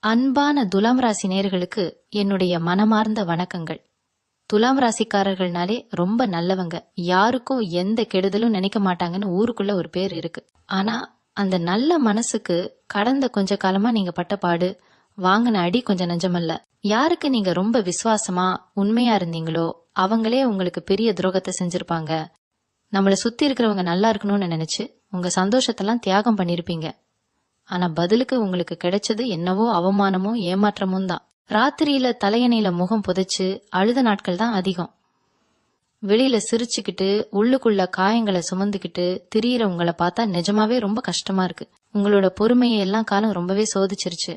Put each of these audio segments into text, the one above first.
அன்பான துலாம் ராசி நேயர்களுக்கு என்னுடைய மனமார்ந்த வணக்கங்கள். துலாம் ராசிக்காரர்கள்னாலே ரொம்ப நல்லவங்க, யாருக்கும் எந்த கெடுதலும் நினைக்க மாட்டாங்கன்னு ஊருக்குள்ள ஒரு பேர் இருக்கு. ஆனா அந்த நல்ல மனசுக்கு கடந்த கொஞ்ச காலமா நீங்க பட்டப்பாடு, வாங்கின அடி கொஞ்சம் நெஞ்சமல்ல. யாருக்கு நீங்க ரொம்ப விசுவாசமா உண்மையா இருந்தீங்களோ அவங்களே உங்களுக்கு பெரிய துரோகத்தை செஞ்சிருப்பாங்க. நம்மளை சுத்தி இருக்கிறவங்க நல்லா இருக்கணும்னு நினைச்சு உங்க சந்தோஷத்தெல்லாம் தியாகம் பண்ணிருப்பீங்க. ஆனா பதிலுக்கு உங்களுக்கு கிடைச்சது என்னவோ அவமானமோ ஏமாற்றமும் தான். ராத்திரியில தலையணையில முகம் புதைச்சு அழுத நாட்கள் தான் அதிகம். வெளியில சிரிச்சுக்கிட்டு உள்ளுக்குள்ள காயங்களை சுமந்துக்கிட்டு திரியிற உங்களை பார்த்தா நிஜமாவே ரொம்ப கஷ்டமா இருக்கு. உங்களோட பொறுமையை எல்லாம் காலம் ரொம்பவே சோதிச்சிருச்சு.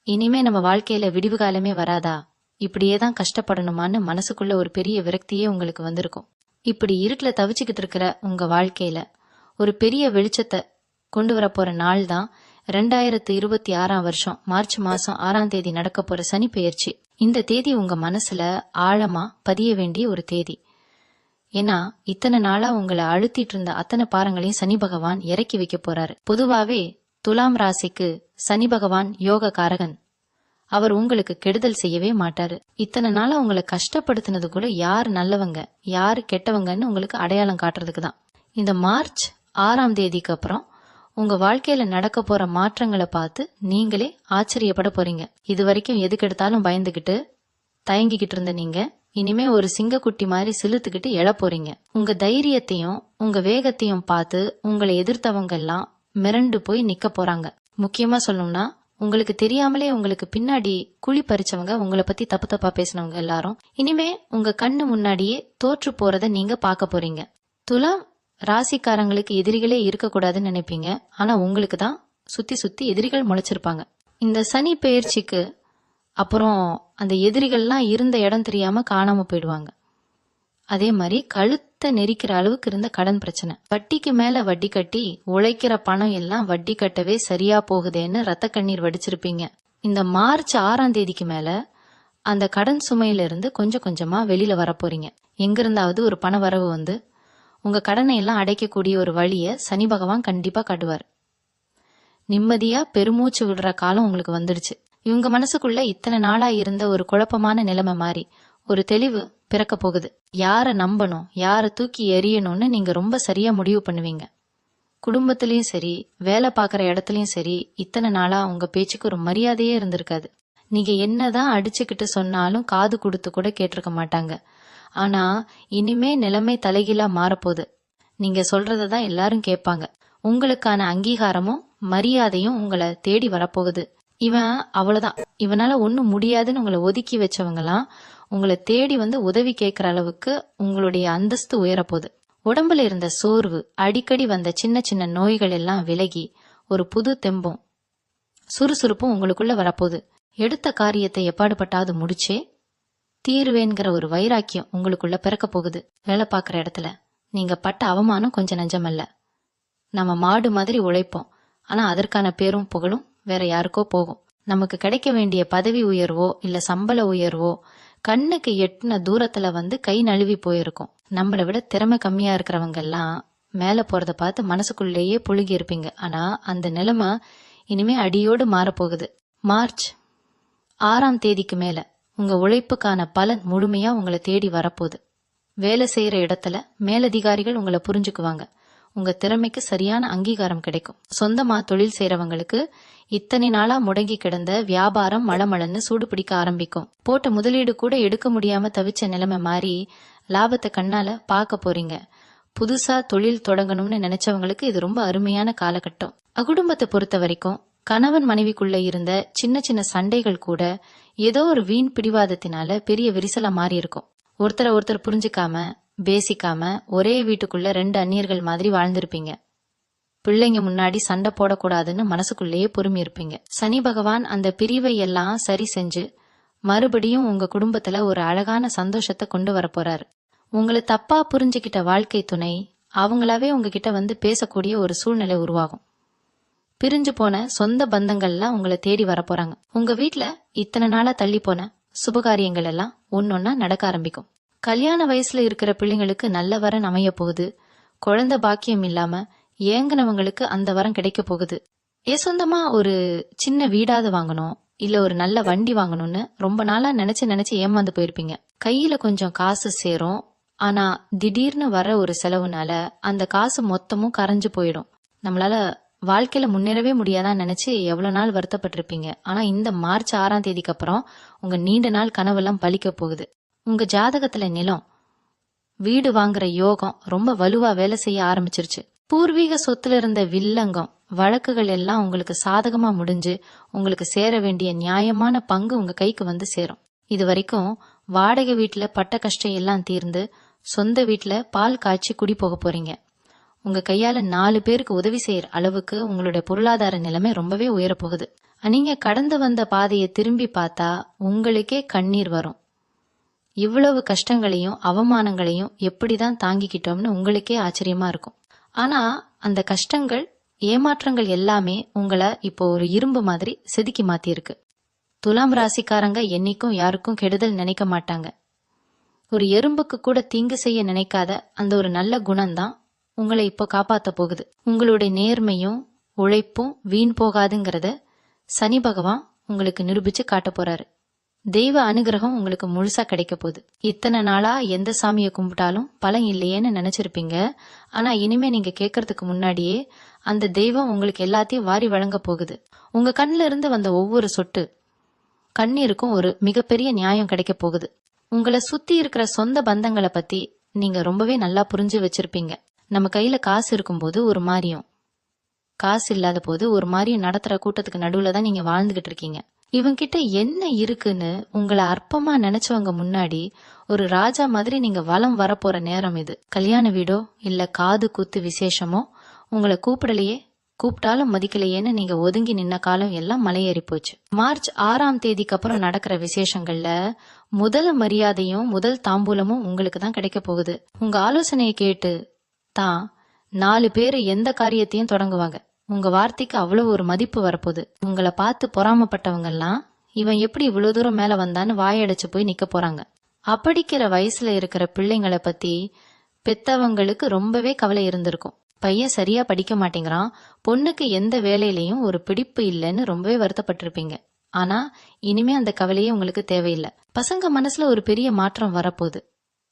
இனிமே நம்ம வாழ்க்கையில விடிவு காலமே வராதா, இப்படியே தான் கஷ்டப்படணுமான்னு மனசுக்குள்ள ஒரு பெரிய விரக்தியே உங்களுக்கு வந்திருக்கும். இப்படி இருட்டுல தவிச்சுக்கிட்டு இருக்கிற உங்க வாழ்க்கையில ஒரு பெரிய வெளிச்சத்தை கொண்டு வர போற நாள் தான் 2026 மார்ச் மாசம் 6ஆம் தேதி நடக்க போற சனி பெயர்ச்சி. இந்த தேதி உங்க மனசுல ஆழமா பதிய வேண்டிய ஒரு தேதி. ஏன்னா இத்தனை நாளா உங்களை அழுத்திட்டு இருந்த அத்தனை பாரங்களையும் சனி பகவான் இறக்கி வைக்க போறாரு. பொதுவாவே துலாம் ராசிக்கு சனி பகவான் யோக காரகன். அவர் உங்களுக்கு கெடுதல் செய்யவே மாட்டாரு. இத்தனை நாளா உங்களை கஷ்டப்படுத்தினது கூட யார் நல்லவங்க யாரு கெட்டவங்கன்னு உங்களுக்கு அடையாளம் காட்டுறதுக்கு தான். இந்த மார்ச் 6ஆம் தேதிக்கு அப்புறம் உங்க வாழ்க்கையில நடக்க போற மாற்றங்களை பார்த்து நீங்களே ஆச்சரியப்பட போறீங்க. இது வரைக்கும் எதுக்கு எடுத்தாலும் பயந்துகிட்டு தயங்கிக்கிட்டு இருந்த நீங்க இனிமே ஒரு சிங்கக்குட்டி மாதிரி சிலுத்துக்கிட்டு எழ போறீங்க. உங்க தைரியத்தையும் உங்க வேகத்தையும் பார்த்து உங்களை எதிர்த்தவங்க எல்லாம் மிரண்டு போய் நிக்க போறாங்க. முக்கியமா சொல்லணும்னா உங்களுக்கு தெரியாமலே உங்களுக்கு பின்னாடி குழி பறிச்சவங்க, உங்களை பத்தி தப்பு தப்பா பேசினவங்க எல்லாரும் இனிமே உங்க கண்ணு முன்னாடியே தோற்று போறத நீங்க பார்க்க போறீங்க. துலாம் ராசிக்காரங்களுக்கு எதிரிகளே இருக்கக்கூடாதுன்னு நினைப்பீங்க. ஆனா உங்களுக்கு தான் சுத்தி சுத்தி எதிரிகள் முளைச்சிருப்பாங்க. இந்த சனி பெயர்ச்சிக்கு அப்புறம் அந்த எதிரிகள்லாம் இருந்த இடம் தெரியாம காணாம போயிடுவாங்க. அதே மாதிரி கழுத்தை நெரிக்கிற அளவுக்கு இருந்த கடன் பிரச்சனை, வட்டிக்கு மேல வட்டி கட்டி உழைக்கிற பணம் எல்லாம் வட்டி கட்டவே சரியா போகுதேன்னு ரத்த கண்ணீர் வடிச்சிருப்பீங்க. இந்த மார்ச் 6ஆம் தேதிக்கு மேல அந்த கடன் சுமையில இருந்து கொஞ்சம் கொஞ்சமா வெளியில வர போறீங்க. எங்கிருந்தாவது ஒரு பண வரவு வந்து உங்க கடனை எல்லாம் அடைக்கக்கூடிய ஒரு வழிய சனி பகவான் கண்டிப்பா காட்டுவார். நிம்மதியா பெருமூச்சு விடுற காலம் உங்களுக்கு வந்துடுச்சு. இவங்க மனசுக்குள்ள இத்தனை நாளா இருந்த ஒரு குழப்பமான நிலைமை மாறி ஒரு தெளிவு பிறக்க போகுது. யார நம்பணும் யார தூக்கி எறியணும்னு நீங்க ரொம்ப சரியா முடிவு பண்ணுவீங்க. குடும்பத்திலயும் சரி வேலை பார்க்கற இடத்துலயும் சரி இத்தனை நாளா உங்க பேச்சுக்கு ஒரு மரியாதையே இருந்திருக்காது. நீங்க என்னதான் அடிச்சுக்கிட்டு சொன்னாலும் காது கொடுத்து கூட கேட்டிருக்க மாட்டாங்க. ஆனா இனிமே நிலைமை தலைகீழா மாறப்போகுது. நீங்க சொல்றதான் எல்லாரும் கேட்பாங்க. உங்களுக்கான அங்கீகாரமும் மரியாதையும் உங்களை தேடி வரப்போகுது. இவன் அவ்வளவுதான், இவனால ஒன்னும் முடியாதுன்னு உங்களை ஒதுக்கி வச்சவங்கலாம் உங்களை தேடி வந்து உதவி கேட்கற அளவுக்கு உங்களுடைய அந்தஸ்து உயரப்போகுது. உடம்புல இருந்த சோர்வு, அடிக்கடி வந்த சின்ன சின்ன நோய்கள் எல்லாம் விலகி ஒரு புது தெம்பும் சுறுசுறுப்பும் உங்களுக்குள்ள வரப்போகுது. எடுத்த காரியத்தை எப்பாடுபட்டாவது முடிச்சே தீர்வேங்கிற ஒரு வைராக்கியம் உங்களுக்குள்ள பிறக்க போகுது. வேலை பார்க்குற இடத்துல நீங்க பட்ட அவமானம் கொஞ்சம் நஞ்சமல்ல. நம்ம மாடு மாதிரி உழைப்போம், ஆனா அதற்கான பேரும் புகழும் வேற யாருக்கோ போகும். நமக்கு கிடைக்க வேண்டிய பதவி உயர்வோ இல்ல சம்பள உயர்வோ கண்ணுக்கு எட்டின தூரத்துல வந்து கை நழுவி போயிருக்கும். நம்மளை விட திறமை கம்மியா இருக்கிறவங்க எல்லாம் மேல போறத பார்த்து மனசுக்குள்ளேயே புழுகி இருப்பீங்க. ஆனா அந்த நிலைமை இனிமே அடியோடு மாறப்போகுது. மார்ச் 6ஆம் தேதிக்கு மேல உங்க உழைப்புக்கான பலன் முழுமையா உங்களை தேடி வரப்போகுது. வேலை செய்யற இடத்துல மேலதிகாரிகள் உங்களை புரிஞ்சுக்குவாங்க. உங்க திறமைக்கு சரியான அங்கீகாரம் கிடைக்கும். சொந்தமா தொழில் செய்யறவங்களுக்கு இத்தனை நாளா முடங்கி கிடந்த வியாபாரம் மளமளன்னு சூடு பிடிக்க ஆரம்பிக்கும். போட்ட முதலீடு கூட எடுக்க முடியாம தவிச்ச நிலைமை மாறி லாபத்தை கண்ணால பார்க்க போறீங்க. புதுசா தொழில் தொடங்கணும்னு நினைச்சவங்களுக்கு இது ரொம்ப அருமையான காலகட்டம். குடும்பத்தை பொறுத்த வரைக்கும் கணவன் மனைவிக்குள்ள இருந்த சின்ன சின்ன சண்டைகள் கூட ஏதோ ஒரு வீண் பிடிவாதத்தினால பெரிய விரிசலா மாறி இருக்கும். ஒருத்தரை ஒருத்தர் புரிஞ்சுக்காம பேசிக்காம ஒரே வீட்டுக்குள்ள 2 அந்நியர்கள் மாதிரி வாழ்ந்திருப்பீங்க. பிள்ளைங்க முன்னாடி சண்டை போடக்கூடாதுன்னு மனசுக்குள்ளேயே பொறுமி இருப்பீங்க. சனி பகவான் அந்த பிரிவை எல்லாம் சரி செஞ்சு மறுபடியும் உங்க குடும்பத்துல ஒரு அழகான சந்தோஷத்தை கொண்டு வர போறாரு. உங்களை தப்பா புரிஞ்சுக்கிட்ட வாழ்க்கை துணை அவங்களாவே உங்ககிட்ட வந்து பேசக்கூடிய ஒரு சூழ்நிலை உருவாகும். பிரிஞ்சு போன சொந்த பந்தங்கள்லாம் உங்களை தேடி வர போறாங்க. உங்க வீட்டுல இத்தனை நாளா தள்ளி போன சுபகாரியங்கள் எல்லாம் ஒன்னொன்னா நடக்க ஆரம்பிக்கும். கல்யாண வயசுல இருக்கிற பிள்ளைங்களுக்கு நல்ல வரன் அமைய போகுது. குழந்தை பாக்கியம் இல்லாம ஏங்கினவங்களுக்கு அந்த வரம் கிடைக்க போகுது. சொந்தமா ஒரு சின்ன வீடாவது வாங்கணும், இல்ல ஒரு நல்ல வண்டி வாங்கணும்னு ரொம்ப நாளா நினைச்சு ஏமாந்து போயிருப்பீங்க. கையில கொஞ்சம் காசு சேரும். ஆனா திடீர்னு வர ஒரு செலவுனால அந்த காசு மொத்தமும் கரைஞ்சு போயிடும். நம்மளால வாழ்க்கையில முன்னேறவே முடியாதான்னு நினைச்சு எவ்வளவு நாள் வருத்தப்பட்டிருப்பீங்க. ஆனா இந்த மார்ச் 6ஆம் தேதிக்கு அப்புறம் உங்க நீண்ட நாள் கனவெல்லாம் பலிக்க போகுது. உங்க ஜாதகத்துல நிலம், வீடு வாங்குற யோகம் ரொம்ப வலுவா வேலை செய்ய ஆரம்பிச்சிருச்சு. பூர்வீக சொத்துல இருந்த வில்லங்கம், வழக்குகள் எல்லாம் உங்களுக்கு சாதகமா முடிஞ்சு உங்களுக்கு சேர வேண்டிய நியாயமான பங்கு உங்க கைக்கு வந்து சேரும். இது வரைக்கும் வாடகை வீட்டுல பட்ட கஷ்டம் எல்லாம் தீர்ந்து சொந்த வீட்டுல பால் காய்ச்சி குடி போக போறீங்க. உங்க கையால 4 பேருக்கு உதவி செய்யற அளவுக்கு உங்களுடைய பொருளாதார நிலைமை ரொம்பவே உயரப்போகுது. நீங்க கடந்து வந்த பாதையை திரும்பி பார்த்தா உங்களுக்கே கண்ணீர் வரும். இவ்வளவு கஷ்டங்களையும் அவமானங்களையும் எப்படிதான் தாங்கிக்கிட்டோம்னு உங்களுக்கே ஆச்சரியமா இருக்கும். ஆனா அந்த கஷ்டங்கள், ஏமாற்றங்கள் எல்லாமே உங்களை இப்போ ஒரு இரும்பு மாதிரி செதுக்கி மாத்திருக்கு. துலாம் ராசிக்காரங்க என்னைக்கும் யாருக்கும் கெடுதல் நினைக்க மாட்டாங்க. ஒரு எறும்புக்கு கூட தீங்கு செய்ய நினைக்காத அந்த ஒரு நல்ல குணம்தான் உங்களை இப்போ காப்பாத்த போகுது. உங்களுடைய நேர்மையும் உழைப்பும் வீண் போகாதுங்கிறத சனி பகவான் உங்களுக்கு நிரூபிச்சு காட்ட போறாரு. தெய்வ அனுகிரகம் உங்களுக்கு முழுசா கிடைக்க போகுது. இத்தனை நாளா எந்த சாமியை கும்பிட்டாலும் பலன் இல்லையேன்னு நினைச்சிருப்பீங்க. ஆனா இனிமே நீங்க கேட்கறதுக்கு முன்னாடியே அந்த தெய்வம் உங்களுக்கு எல்லாத்தையும் வாரி வழங்க போகுது. உங்க கண்ணில இருந்து வந்த ஒவ்வொரு சொட்டு கண்ணீருக்கும் ஒரு மிகப்பெரிய நியாயம் கிடைக்க போகுது. உங்களை சுத்தி இருக்கிற சொந்த பந்தங்களை பத்தி நீங்க ரொம்பவே நல்லா புரிஞ்சு வச்சிருப்பீங்க. நம்ம கையில காசு இருக்கும்போது ஒரு மாதிரியும், காசு இல்லாத போது ஒரு மாதிரியும் நடத்துற கூட்டத்துக்கு நடுவுல தான் நீங்க வாழ்ந்துகிட்டு இருக்கீங்க. இவங்கிட்ட என்ன இருக்குன்னு உங்களை அற்பமா நினைச்சவங்க முன்னாடி ஒரு ராஜா மாதிரி நீங்க வலம் வரப்போற நேரம் இது. கல்யாண வீடோ இல்ல காது குத்து விசேஷமோ உங்களை கூப்பிடலையே, கூப்பிட்டாலும் மதிக்கலையேன்னு நீங்க ஒதுங்கி நின்ன காலம் எல்லாம் மலையேறி போச்சு. மார்ச் 6ஆம் தேதிக்கு அப்புறம் நடக்கிற விசேஷங்கள்ல முதல் மரியாதையும் முதல் தாம்பூலமும் உங்களுக்கு தான் கிடைக்க போகுது. உங்க ஆலோசனையை கேட்டு தான் 4 பேரு எந்த காரியத்தையும் தொடங்குவாங்க. உங்க வார்த்தைக்கு அவ்வளவு ஒரு மதிப்பு வரப்போகுது. உங்களை பார்த்து பொறாமப்பட்டவங்க எல்லாம் இவன் எப்படி இவ்வளவு தூரம் மேல வந்தான்னு வாயடைச்சு போய் நிக்க போறாங்க. அப்படிக்கிற வயசுல இருக்கிற பிள்ளைங்களை பத்தி பெத்தவங்களுக்கு ரொம்பவே கவலை இருந்திருக்கும். பையன் சரியா படிக்க மாட்டேங்கிறான், பொண்ணுக்கு எந்த வேலையிலையும் ஒரு பிடிப்பு இல்லைன்னு ரொம்பவே வருத்தப்பட்டிருப்பீங்க. ஆனா இனிமே அந்த கவலையே உங்களுக்கு தேவையில்லை. பசங்க மனசுல ஒரு பெரிய மாற்றம் வரப்போகுது.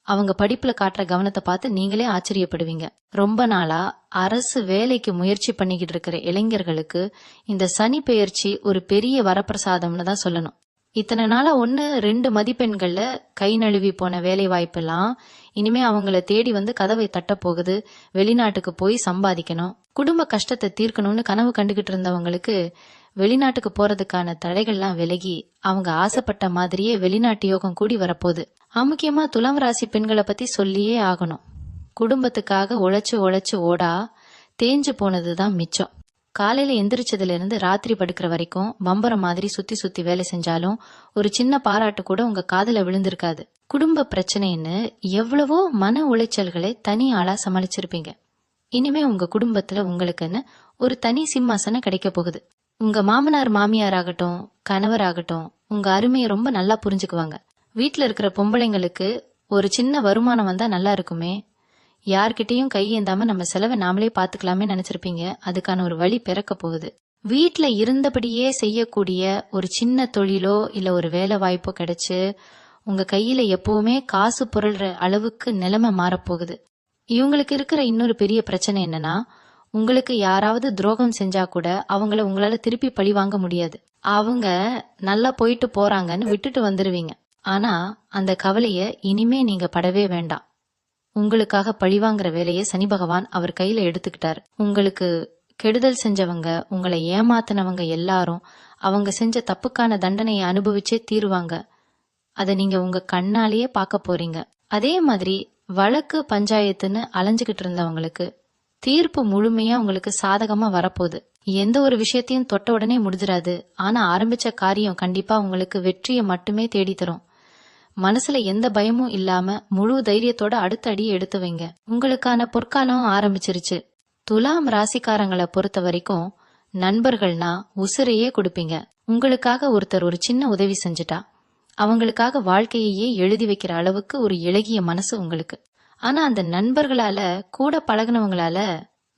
அவங்க படிப்புல காட்டுற கவனத்தை பார்த்து நீங்களே ஆச்சரியப்படுவீங்க. ரொம்ப நாளா அரசு வேலைக்கு முயற்சி பண்ணிக்கிட்டு இருக்கிற இளைஞர்களுக்கு இந்த சனி பெயர்ச்சி ஒரு பெரிய வரப்பிரசாதம்னு தான் சொல்லணும். இத்தனை நாளா 1-2 மதிப்பெண்கள்ல கை நழுவி போன வேலை வாய்ப்பெல்லாம் இனிமே அவங்கள தேடி வந்து கதவை தட்ட போகுது. வெளிநாட்டுக்கு போய் சம்பாதிக்கணும், குடும்ப கஷ்டத்தை தீர்க்கணும்னு கனவு கண்டுகிட்டு இருந்தவங்களுக்கு வெளிநாட்டுக்கு போறதுக்கான தடைகள்லாம் விலகி அவங்க ஆசைப்பட்ட மாதிரியே வெளிநாட்டு யோகம் கூடி வரப்போகுது. முக்கியமா துலாம் ராசி பெண்களை பத்தி சொல்லியே ஆகணும். குடும்பத்துக்காக உழைச்சு ஓடா தேஞ்சு போனதுதான் மிச்சம். காலையில எந்திரிச்சதுல இருந்து ராத்திரி படுக்கிற வரைக்கும் பம்பரம் மாதிரி சுத்தி வேலை செஞ்சாலும் ஒரு சின்ன பாராட்டு கூட உங்க காதுல விழுந்திருக்காது. குடும்ப பிரச்சனைன்னு எவ்வளவோ மன உளைச்சல்களை தனி ஆளா சமாளிச்சிருப்பீங்க. இனிமே உங்க குடும்பத்துல உங்களுக்குன்னு ஒரு தனி சிம்மாசனம் கிடைக்க போகுது. உங்க மாமனார் மாமியார் ஆகட்டும், கணவர் ஆகட்டும் உங்க அருமையை ரொம்ப நல்லா புரிஞ்சுக்குவாங்க. வீட்டுல இருக்கிற பொம்பளைங்களுக்கு ஒரு சின்ன வருமானம் வந்தா நல்லா இருக்குமே, யார்கிட்டயும் கையேந்தாம நம்ம செலவை நாமளே பாத்துக்கலாமே நினைச்சிருப்பீங்க. அதுக்கான ஒரு வழி பிறக்க போகுது. வீட்டுல இருந்தபடியே செய்யக்கூடிய ஒரு சின்ன தொழிலோ இல்ல ஒரு வேலை வாய்ப்போ கிடைச்சு உங்க கையில எப்பவுமே காசு புரள்ற அளவுக்கு நிலைமை மாறப்போகுது. இவங்களுக்கு இருக்கிற இன்னொரு பெரிய பிரச்சனை என்னன்னா, உங்களுக்கு யாராவது துரோகம் செஞ்சா கூட அவங்கள உங்களால திருப்பி பழி வாங்க முடியாது. அவங்க நல்லா போயிட்டு போறாங்கன்னு விட்டுட்டு வந்துருவீங்க. ஆனா அந்த கவலைய இனிமே நீங்க படவே வேண்டாம். உங்களுக்காக பழிவாங்கிற வேலையை சனி பகவான் அவர் கையில எடுத்துக்கிட்டாரு. உங்களுக்கு கெடுதல் செஞ்சவங்க, உங்களை ஏமாத்தினவங்க எல்லாரும் அவங்க செஞ்ச தப்புக்கான தண்டனையை அனுபவிச்சே தீருவாங்க. அதை நீங்க உங்க கண்ணாலேயே பார்க்க போறீங்க. அதே மாதிரி வழக்கு பஞ்சாயத்துன்னு அலைஞ்சுகிட்டு இருந்தவங்களுக்கு தீர்ப்பு முழுமையா உங்களுக்கு சாதகமா வரப்போகுது. எந்த ஒரு விஷயத்தையும் தொட்ட உடனே முடிஞ்சிடாது. ஆனா ஆரம்பிச்ச காரியம் கண்டிப்பா உங்களுக்கு வெற்றியை மட்டுமே தேடி தரும். மனசுல எந்த பயமும் இல்லாம முழு தைரியத்தோட அடுத்த அடியை எடுத்து வைங்க. உங்களுக்கான பொற்காலம் ஆரம்பிச்சிருச்சு. துலாம் ராசிக்காரங்களை பொறுத்த வரைக்கும் நண்பர்கள்னா உசுரையே கொடுப்பீங்க. உங்களுக்காக ஒருத்தர் ஒரு சின்ன உதவி செஞ்சுட்டா அவங்களுக்காக வாழ்க்கையே எழுதி வைக்கிற அளவுக்கு ஒரு இளகிய மனசு உங்களுக்கு. ஆனா அந்த நண்பர்களால, கூட பழகினவங்களால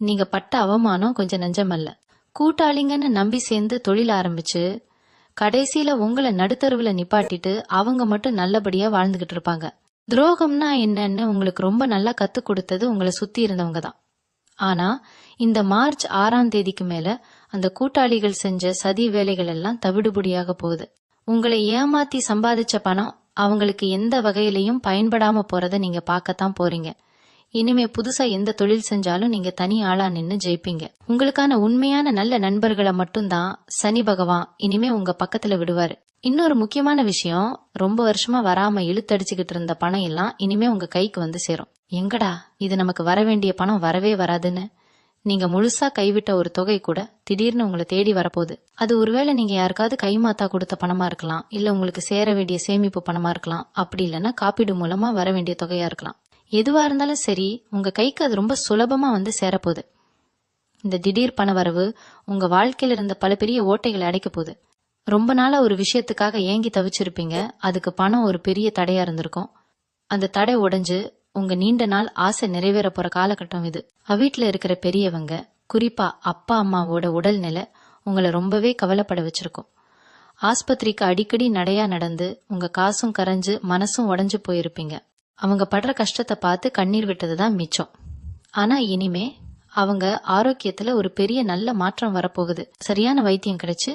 நீங்க பட்ட அவமானம் கொஞ்சம் நெஞ்சமல்ல. கூட்டாளிங்கன்னு நம்பி சேர்ந்து தொழில் ஆரம்பிச்சு கடைசியில உங்களை நடுத்தருவுல நிப்பாட்டிட்டு அவங்க மட்டும் நல்லபடியா வாழ்ந்துகிட்டு இருப்பாங்க. துரோகம்னா என்னன்னு உங்களுக்கு ரொம்ப நல்லா கத்துக் கொடுத்தது உங்களை சுத்தி இருந்தவங்க தான். ஆனா இந்த மார்ச் 6ஆம் தேதிக்கு மேல அந்த கூட்டாளிகள் செஞ்ச சதி வேலைகள் எல்லாம் தவிடுபடியாக போகுது. உங்களை ஏமாத்தி சம்பாதிச்ச பணம் அவங்களுக்கு எந்த வகையிலையும் பயன்படாம போறத நீங்க பார்க்கத்தான் போறீங்க. இனிமே புதுசா எந்த தொழில் செஞ்சாலும் நீங்க தனி ஆளா நின்னு ஜெயிப்பீங்க. உங்களுக்கான உண்மையான நல்ல நண்பர்களை மட்டும்தான் சனி பகவான் இனிமே உங்க பக்கத்துல விடுவாரு. இன்னொரு முக்கியமான விஷயம், ரொம்ப வருஷமா வராம இழுத்தடிச்சுக்கிட்டு இருந்த பணம் எல்லாம் இனிமே உங்க கைக்கு வந்து சேரும். எங்கடா இது நமக்கு வர வேண்டிய பணம் வரவே வராதுன்னு நீங்க முழுசா கைவிட்ட ஒரு தொகை கூட திடீர்னு உங்களை தேடி வரப்போகுது. அது ஒருவேளை நீங்க யாருக்காவது கைமாத்தா கொடுத்த பணமா இருக்கலாம், இல்ல உங்களுக்கு சேர வேண்டிய சேமிப்பு பணமா இருக்கலாம், அப்படி இல்லைன்னா காப்பீடு மூலமா வர வேண்டிய தொகையா இருக்கலாம். எதுவா இருந்தாலும் சரி, உங்க கைக்கு அது ரொம்ப சுலபமா வந்து சேரப்போகுது. இந்த திடீர் பண வரவு உங்க வாழ்க்கையில இருந்த பல பெரிய ஓட்டைகளை அடைக்க போகுது. ரொம்ப நாளா ஒரு விஷயத்துக்காக ஏங்கி தவிச்சிருப்பீங்க, அதுக்கு பணம் ஒரு பெரிய தடையா இருந்திருக்கும். அந்த தடை உடைஞ்சு உங்க நீண்ட நாள் ஆசை நிறைவேற போற காலகட்டம் இது. வீட்டுல இருக்கிற பெரியவங்க, குறிப்பா அப்பா அம்மாவோட உடல்நிலை உங்களை ரொம்பவே கவலைப்பட வச்சிருக்கும். ஆஸ்பத்திரிக்கு அடிக்கடி நடையா நடந்து உங்க காசும் கரைஞ்சு மனசும் உடைஞ்சு போயிருப்பீங்க. அவங்க படுற கஷ்டத்தை பார்த்து கண்ணீர் விட்டதுதான் மிச்சம். ஆனா இனிமே அவங்க ஆரோக்கியத்துல ஒரு பெரிய நல்ல மாற்றம் வரப்போகுது. சரியான வைத்தியம் கிடைச்சு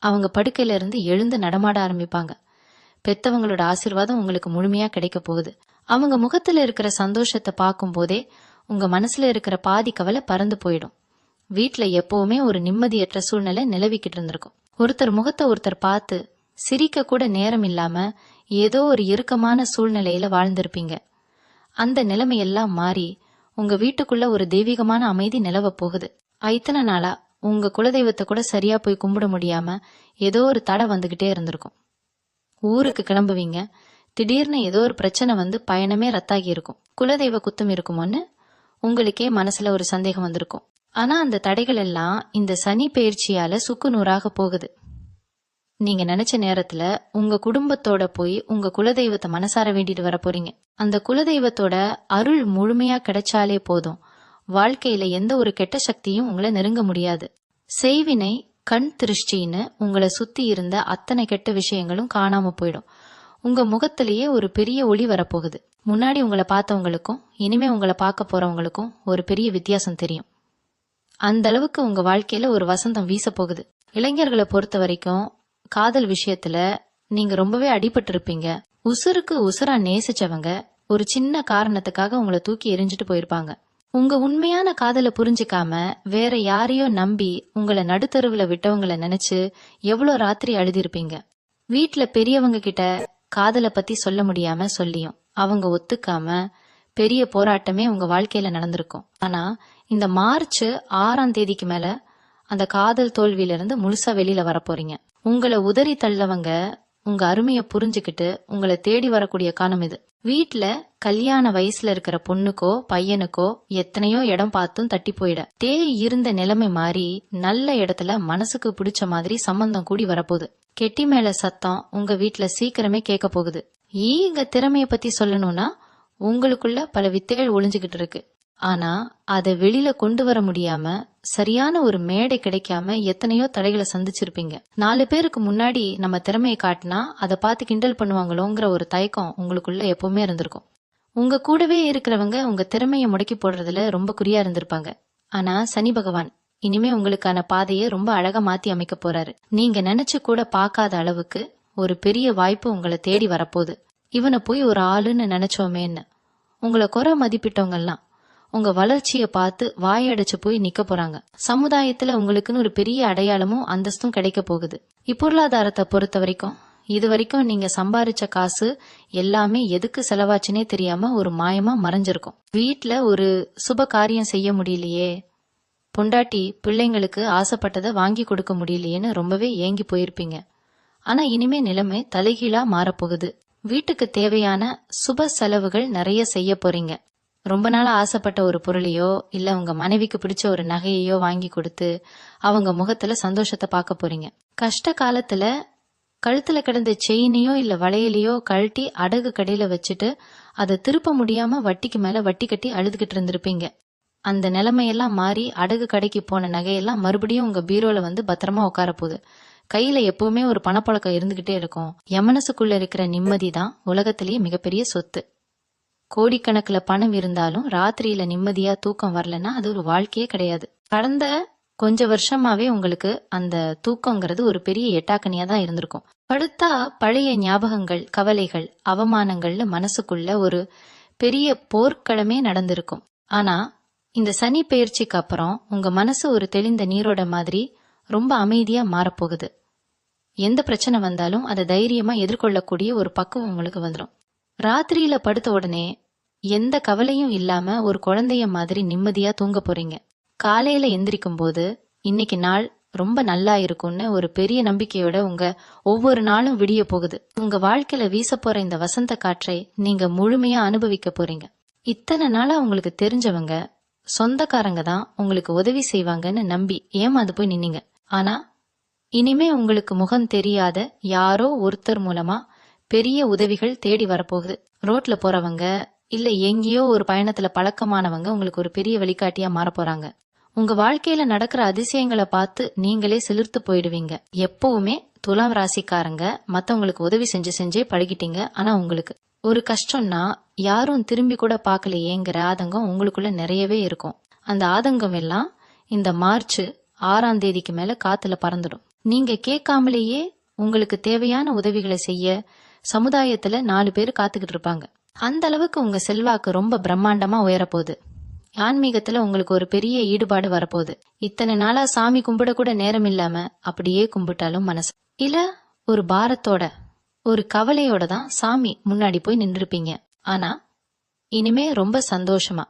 அவங்க படுக்கையில இருந்து எழுந்து நடமாட ஆரம்பிப்பாங்க. பெத்தவங்களோட ஆசீர்வாதம் உங்களுக்கு முழுமையா கிடைக்க போகுது. அவங்க முகத்துல இருக்கிற சந்தோஷத்தை பார்க்கும் போதே உங்க மனசுல இருக்கிற பாதி கவலை பறந்து போயிடும். வீட்டுல எப்பவுமே ஒரு நிம்மதியற்ற சூழ்நிலை நிலவிக்கிட்டு இருந்திருக்கும். ஒருத்தர் முகத்தை ஒருத்தர் பார்த்து சிரிக்க கூட நேரம் இல்லாம ஏதோ ஒரு இறுக்கமான சூழ்நிலையில வாழ்ந்திருப்பீங்க. அந்த நிலைமையெல்லாம் மாறி உங்க வீட்டுக்குள்ள ஒரு தெய்வீகமான அமைதி நிலவ போகுது. இத்தனை நாளா உங்க குலதெய்வத்தை கூட சரியா போய் கும்பிட முடியாம ஏதோ ஒரு தடை வந்துகிட்டே இருந்திருக்கும். ஊருக்கு கிளம்புவீங்க, திடீர்னு ஏதோ ஒரு பிரச்சனை வந்து பயணமே ரத்தாகி இருக்கும். குலதெய்வ குத்தம் இருக்குமோன்னு உங்களுக்கே மனசுல ஒரு சந்தேகம் வந்திருக்கும். ஆனா அந்த தடைகள் எல்லாம் இந்த சனி பெயர்ச்சியால சுக்கு நூறாக போகுது. நீங்க நினைச்ச நேரத்துல உங்க குடும்பத்தோட போய் உங்க குலதெய்வத்தை மனசார வேண்டிட்டு வர போறீங்க. அந்த குலதெய்வத்தோட அருள் முழுமையா கிடைச்சாலே போதும், வாழ்க்கையில எந்த ஒரு கெட்ட சக்தியும் உங்களை நெருங்க முடியாது. செய்வினை கண் திருஷ்டின்னு உங்களை சுத்தி இருந்த அத்தனை கெட்ட விஷயங்களும் காணாம போயிடும். உங்க முகத்திலேயே ஒரு பெரிய ஒளி வரப்போகுது. முன்னாடி உங்களை பார்த்தவங்களுக்கும் இனிமே உங்களை பார்க்க போறவங்களுக்கும் ஒரு பெரிய வித்தியாசம் தெரியும். அந்த அளவுக்கு உங்க வாழ்க்கையில ஒரு வசந்தம் வீச போகுது. இளைஞர்களை பொறுத்த வரைக்கும் காதல் விஷயத்துல நீங்க ரொம்பவே அடிபட்டு இருப்பீங்க. உசுருக்கு உசுரா நேசிச்சவங்க ஒரு சின்ன காரணத்துக்காக உங்களை தூக்கி எரிஞ்சிட்டு போயிருப்பாங்க. உங்க உண்மையான காதலை புரிஞ்சுக்காம வேற யாரையோ நம்பி உங்களை நடுத்தருவுல விட்டவங்களை நினைச்சு எவ்வளவு ராத்திரி அழுதிருப்பீங்க. வீட்டுல பெரியவங்க கிட்ட காதலை பத்தி சொல்ல முடியாம சொல்லியும் அவங்க ஒத்துக்காம பெரிய போராட்டமே உங்க வாழ்க்கையில நடந்திருக்கும். ஆனா இந்த மார்ச் 6ஆம் தேதிக்கு மேல அந்த காதல் தோல்வியில இருந்து முழுசா வெளியில வர போறீங்க. உங்களை உதறி தள்ளவங்க உங்க அருமையை புரிஞ்சுக்கிட்டு உங்களை தேடி வரக்கூடிய காலம் இது. வீட்டுல கல்யாண வயசுல இருக்கிற பொண்ணுக்கோ பையனுக்கோ எத்தனையோ இடம் பார்த்தும் தட்டி போயிட இருந்த நிலைமை மாறி நல்ல இடத்துல மனசுக்கு பிடிச்ச மாதிரி சம்பந்தம் கூடி வரப்போகுது. கெட்டி மேல சத்தம் உங்க வீட்டுல சீக்கிரமே கேட்க போகுது. இங்க திறமைய பத்தி சொல்லணும்னா உங்களுக்குள்ள பல வித்தைகள் ஒளிஞ்சுகிட்டு இருக்கு. ஆனா அதை வெளியில கொண்டு வர முடியாம சரியான ஒரு மேடை கிடைக்காம எத்தனையோ தடைகளை சந்திச்சிருப்பீங்க. 4 பேருக்கு முன்னாடி நம்ம திறமையை காட்டினா அதை பார்த்து கிண்டல் பண்ணுவாங்களோங்கிற ஒரு தயக்கம் உங்களுக்குள்ள எப்பவுமே இருந்திருக்கும். உங்க கூடவே இருக்கிறவங்க உங்க திறமையை முடக்கி போடுறதுல ரொம்ப குறியா இருந்திருப்பாங்க. ஆனா சனி பகவான் இனிமே உங்களுக்கான பாதையை ரொம்ப அழகா மாத்தி அமைக்க போறாரு. நீங்க நினைச்சு கூட பார்க்காத அளவுக்கு ஒரு பெரிய வாய்ப்பு உங்களை தேடி வரப்போகுது. இவனை போய் ஒரு ஆளுன்னு நினைச்சோமேன்னு உங்களை குறை மதிப்பிட்டவங்க எல்லாம் உங்க வளர்ச்சியை பார்த்து வாயடைச்சு போய் நிக்க போறாங்க. சமுதாயத்துல உங்களுக்குன்னு ஒரு பெரிய அடையாளமும் அந்தஸ்தும் கிடைக்க போகுது. இப்பொருளாதாரத்தை பொறுத்த வரைக்கும் இது வரைக்கும் நீங்க சம்பாரிச்ச காசு எல்லாமே எதுக்கு செலவாச்சுனே தெரியாம ஒரு மாயமா மறைஞ்சிருக்கும். வீட்டுல ஒரு சுப காரியம் செய்ய முடியலையே, பொண்டாட்டி பிள்ளைங்களுக்கு ஆசைப்பட்டதை வாங்கி கொடுக்க முடியலையேன்னு ரொம்பவே ஏங்கி போயிருப்பீங்க. ஆனா இனிமே நிலைமை தலைகீழா மாறப்போகுது. வீட்டுக்கு தேவையான சுப செலவுகள் நிறைய செய்ய போறீங்க. ரொம்ப நாளா ஆசைப்பட்ட ஒரு பொருளையோ இல்ல உங்க மனைவிக்கு பிடிச்ச ஒரு நகையையோ வாங்கி கொடுத்து அவங்க முகத்துல சந்தோஷத்தை பார்க்க போறீங்க. கஷ்ட காலத்துல கழுத்துல கிடந்த செயினையோ இல்ல வளையலையோ கழட்டி அடகு கடையில வச்சுட்டு அதை திருப்ப முடியாம வட்டிக்கு மேல வட்டி கட்டி அழுதுகிட்டு இருந்திருப்பீங்க. அந்த நிலைமையெல்லாம் மாறி அடகு கடைக்கு போன நகையெல்லாம் மறுபடியும் உங்க பீரோல வந்து பத்திரமா உட்கார போகுது. கையில எப்பவுமே ஒரு பணப்பழக்கம் இருந்துகிட்டே இருக்கும். என் மனசுக்குள்ள இருக்கிற நிம்மதி தான் உலகத்திலேயே மிகப்பெரிய சொத்து. கோடிக்கணக்குல பணம் இருந்தாலும் ராத்திரியில நிம்மதியா தூக்கம் வரலன்னா அது ஒரு வாழ்க்கையே கிடையாது. கடந்த கொஞ்ச வருஷமாவே உங்களுக்கு அந்த தூக்கங்கிறது ஒரு பெரிய எட்டாக்கனியா தான் இருந்திருக்கும். படுத்தா பழைய ஞாபகங்கள், கவலைகள், அவமானங்கள்னு மனசுக்குள்ள ஒரு பெரிய போர்க்களமே நடந்திருக்கும். ஆனா இந்த சனி பெயர்ச்சிக்கு அப்புறம் உங்க மனசு ஒரு தெளிந்த நீரோட மாதிரி ரொம்ப அமைதியா மாறப்போகுது. எந்த பிரச்சனை வந்தாலும் அதை தைரியமா எதிர்கொள்ளக்கூடிய ஒரு பக்குவம் உங்களுக்கு வந்துடும். ராத்திரியில படுத்த உடனே எந்த கவலையும் இல்லாம ஒரு குழந்தைய மாதிரி நிம்மதியா தூங்க போறீங்க. காலையில எந்திரிக்கும் போது இன்னைக்கு நாள் ரொம்ப நல்லா இருக்கும்னு ஒரு பெரிய நம்பிக்கையோட உங்க ஒவ்வொரு நாளும் விடிய போகுது. உங்க வாழ்க்கையில வீச போற இந்த வசந்த காற்றை நீங்க முழுமையா அனுபவிக்க போறீங்க. இத்தனை நாளா உங்களுக்கு தெரிஞ்சவங்க, சொந்தக்காரங்க தான் உங்களுக்கு உதவி செய்வாங்கன்னு நம்பி ஏமாந்து போய் நின்னீங்க. ஆனா இனிமே உங்களுக்கு முகம் தெரியாத யாரோ ஒருத்தர் மூலமா பெரிய உதவிகள் தேடி வரப்போகுது. ரோட்ல போறவங்க இல்ல எங்கேயோ ஒரு பயணத்துல பழக்கமானவங்க உங்களுக்கு ஒரு பெரிய வழிகாட்டியா மாற போறாங்க. உங்க வாழ்க்கையில நடக்கிற அதிசயங்களை பார்த்து நீங்களே சிலிர்த்து போயிடுவீங்க. எப்பவுமே துலாம் ராசிக்காரங்க மத்தவங்களுக்கு உதவி செஞ்சே பழகிட்டீங்க. ஆனா உங்களுக்கு ஒரு கஷ்டம்னா யாரும் திரும்பி கூட பார்க்கலையேங்கிற ஆதங்கம் உங்களுக்குள்ள நிறையவே இருக்கும். அந்த ஆதங்கம் எல்லாம் இந்த மார்ச் 6ஆம் தேதிக்கு மேல காத்துல பறந்துடும். நீங்க கேட்காமலேயே உங்களுக்கு தேவையான உதவிகளை செய்ய சமுதாயத்துல 4 பேர் காத்துக்கிட்டு இருப்பாங்க. அந்த அளவுக்கு உங்க செல்வாக்கு ரொம்ப பிரம்மாண்டமா உயரப்போகுது. ஆன்மீகத்துல உங்களுக்கு ஒரு பெரிய ஈடுபாடு வரப்போகுது. இத்தனை நாளா சாமி கும்பிட கூட நேரம் இல்லாம அப்படியே கும்பிட்டாலும் மனசு இல்ல ஒரு பாரத்தோட ஒரு கவலையோட தான் சாமி முன்னாடி போய் நின்றுப்பீங்க. ஆனா இனிமே ரொம்ப சந்தோஷமா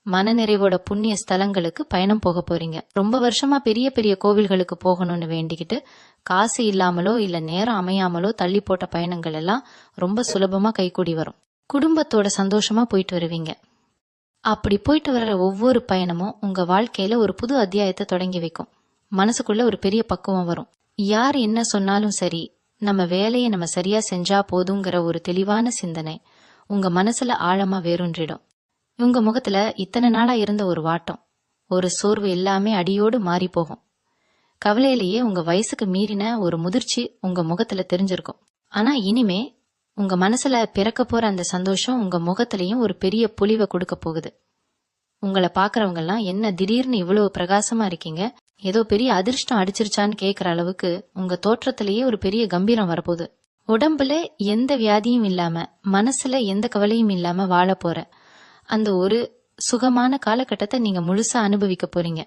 மனநிறைவோட புண்ணிய ஸ்தலங்களுக்கு பயணம் போக போறீங்க. ரொம்ப வருஷமா பெரிய பெரிய கோவில்களுக்கு போகணும்னு வேண்டிக்கிட்டு காசு இல்லாமலோ இல்ல நேரம் அமையாமலோ தள்ளி போட்ட பயணங்கள் எல்லாம் ரொம்ப சுலபமா கைகூடி வரும். குடும்பத்தோட சந்தோஷமா போயிட்டு வருவீங்க. அப்படி போயிட்டு வர்ற ஒவ்வொரு பயணமும் உங்க வாழ்க்கையில ஒரு புது அத்தியாயத்தை தொடங்கி வைக்கும். மனசுக்குள்ள ஒரு பெரிய பக்குவம் வரும். யார் என்ன சொன்னாலும் சரி, நம்ம வேலையை நம்ம சரியா செஞ்சா போதுங்கிற ஒரு தெளிவான சிந்தனை உங்க மனசுல ஆழமா வேரூன்றிடும். உங்க முகத்துல இத்தனை நாளா இருந்த ஒரு வாட்டம், ஒரு சோர்வு எல்லாமே அடியோடு மாறி போகும். கவலையிலேயே உங்க வயசுக்கு மீறின ஒரு முதிர்ச்சி உங்க முகத்துல தெரிஞ்சிருக்கும். ஆனா இனிமே உங்க மனசுல பிறக்க போற அந்த சந்தோஷம் உங்க முகத்திலையும் ஒரு பெரிய பொலிவை கொடுக்க போகுது. உங்களை பாக்குறவங்க எல்லாம் என்ன திடீர்னு இவ்வளவு பிரகாசமா இருக்கீங்க, ஏதோ பெரிய அதிர்ஷ்டம் அடிச்சிருச்சான்னு கேக்குற அளவுக்கு உங்க தோற்றத்திலேயே ஒரு பெரிய கம்பீரம் வரப்போகுது. உடம்புல எந்த வியாதியும் இல்லாம மனசுல எந்த கவலையும் இல்லாம வாழ போற அந்த ஒரு சுகமான காலகட்டத்தை நீங்க முழுசா அனுபவிக்க போறீங்க.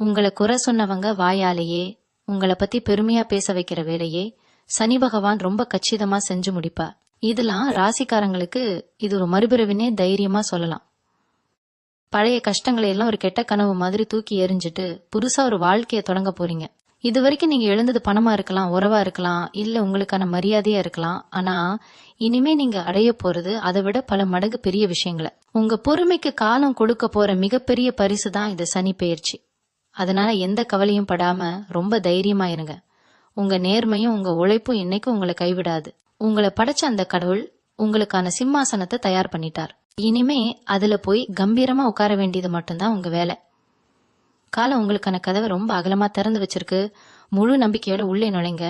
உங்களை குறை சொன்னவங்க வாயாலேயே உங்களை பத்தி பெருமையா பேச வைக்கிற வேலையே சனி பகவான் ரொம்ப கச்சிதமா செஞ்சு முடிப்பா. இதெல்லாம் ராசிக்காரங்களுக்கு இது ஒரு மறுபிறவினே தைரியமா சொல்லலாம். பழைய கஷ்டங்களை எல்லாம் ஒரு கெட்ட கனவு மாதிரி தூக்கி எறிஞ்சிட்டு புதுசா ஒரு வாழ்க்கைய தொடங்க போறீங்க. இது வரைக்கும் நீங்க எழுந்தது பணமா இருக்கலாம், உறவா இருக்கலாம், இல்ல உங்களுக்கான மரியாதையா இருக்கலாம். ஆனா இனிமே நீங்க அடைய போறது அதை விட பல மடங்கு பெரிய விஷயங்களை. உங்க பொறுமைக்கு காலம் கொடுக்க போற மிகப்பெரிய பரிசு தான் இது சனி பெயர்ச்சி. அதனால எந்த கவலையும் படாம ரொம்ப தைரியமா இருங்க. உங்க நேர்மையும் உங்க உழைப்பும் என்னைக்கும் உங்களை கைவிடாது. உங்களை படைச்ச அந்த கடவுள் உங்களுக்கான சிம்மாசனத்தை தயார் பண்ணிட்டார். இனிமே அதுல போய் கம்பீரமா உட்கார வேண்டியது மட்டும்தான் உங்க வேலை. காலம் உங்களுக்கான கதவை ரொம்ப அகலமா திறந்து வச்சிருக்கு. முழு நம்பிக்கையோட உள்ளே நுழைங்க.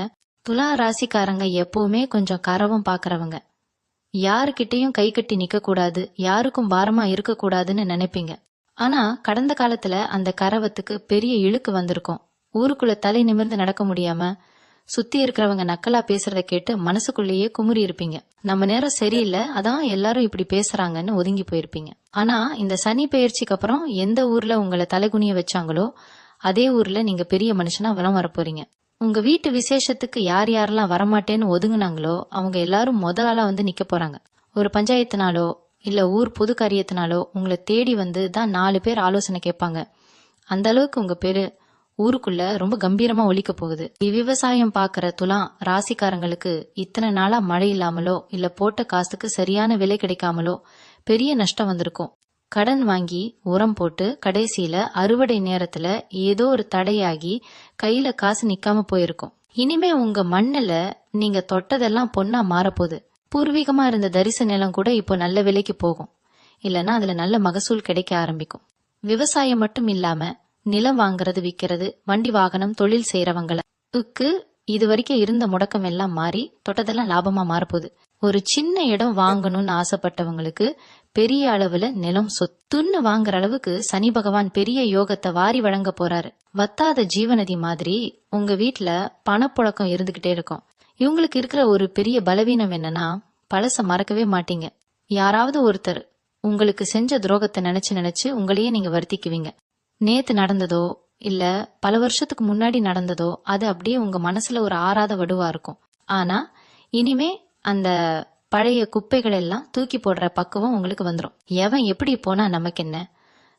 துலா ராசிக்காரங்க எப்பவுமே கொஞ்சம் கரவம் பாக்குறவங்க. யாருக்கிட்டையும் கை கட்டி நிக்க கூடாது, யாருக்கும் பாரமா இருக்க கூடாதுன்னு நினைப்பீங்க. ஆனா கடந்த காலத்துல அந்த கரவத்துக்கு பெரிய இழுக்கு வந்திருக்கும். ஊருக்குள்ள தலை நிமிர்ந்து நடக்க முடியாம சுத்தி இருக்கிறவங்க நக்கலா பேசுறத கேட்டு மனசுக்குள்ளேயே குமுறி இருப்பீங்க. நம்ம நேரம் சரியில்லை, அதான் எல்லாரும் இப்படி பேசுறாங்கன்னு ஒதுங்கி போயிருப்பீங்க. ஆனா இந்த சனி பெயர்ச்சிக்கு அப்புறம் எந்த ஊர்ல உங்களை தலைகுனிய வச்சாங்களோ அதே ஊர்ல நீங்க பெரிய மனுஷனா வலம் வரப்போறீங்க. உங்க வீட்டு விசேஷத்துக்கு யார் யாரெல்லாம் வரமாட்டேன்னு ஒதுங்குனாங்களோ அவங்க எல்லாரும் முதலாளா வந்து நிக்க போறாங்க. ஒரு பஞ்சாயத்துனாலோ இல்ல ஊர் பொது காரியத்தினாலோ உங்களை தேடி வந்து தான் 4 பேர் ஆலோசனை கேட்பாங்க. அந்த அளவுக்கு உங்க பேரு ஊருக்குள்ள ரொம்ப கம்பீரமா ஒலிக்க போகுது. விவசாயம் பாக்குற துலாம் ராசிக்காரங்களுக்கு இத்தனை நாளா மழை இல்லாமலோ இல்ல போட்ட காசுக்கு சரியான விலை கிடைக்காமலோ பெரிய நஷ்டம் வந்திருக்கும். கடன் வாங்கி உரம் போட்டு கடைசியில அறுவடை நேரத்துல ஏதோ ஒரு தடையாகி கையில காசு நிக்காம போயிருக்கும். இனிமே உங்க மண்ணுல நீங்க தொட்டதெல்லாம் பொன்னா மாறப்போகுது. பூர்வீகமா இருந்த தரிசு நிலம் கூட இப்போ நல்ல விலைக்கு போகும். இல்லைன்னா அதுல நல்ல மகசூல் கிடைக்க ஆரம்பிக்கும். விவசாயம் மட்டும் இல்லாம நிலம் வாங்குறது, விற்கிறது, வண்டி வாகனம் தொழில் செய்யறவங்களுக்கு இது வரைக்கும் இருந்த முடக்கம் எல்லாம் மாறி தொட்டதெல்லாம் லாபமா மாறப்போகுது. ஒரு சின்ன இடம் வாங்கணும்னு ஆசைப்பட்டவங்களுக்கு பெரிய அளவுல நிலம் சொத்துன்னு வாங்குற அளவுக்கு சனி பகவான் பெரிய யோகத்தை வாரி வழங்க போறாரு. வத்தாத ஜீவநதி மாதிரி உங்க வீட்டுல பணப்புழக்கம் இருந்துகிட்டே இருக்கும். இவங்களுக்கு இருக்கிற ஒரு பெரிய பலவீனம் என்னன்னா, பழச மறக்கவே மாட்டீங்க. யாராவது ஒருத்தர் உங்களுக்கு செஞ்ச துரோகத்தை நினைச்சு நினைச்சு உங்களையே நீங்க வருத்திக்குவீங்க. நேத்து நடந்ததோ இல்ல பல வருஷத்துக்கு முன்னாடி நடந்ததோ அது அப்படியே உங்க மனசுல ஒரு ஆறாத வடுவா இருக்கும். ஆனா இனிமே அந்த பழைய குப்பைகள் எல்லாம் தூக்கி போடுற பக்குவம் உங்களுக்கு வந்துடும். எவன் எப்படி போனா நமக்கு என்ன,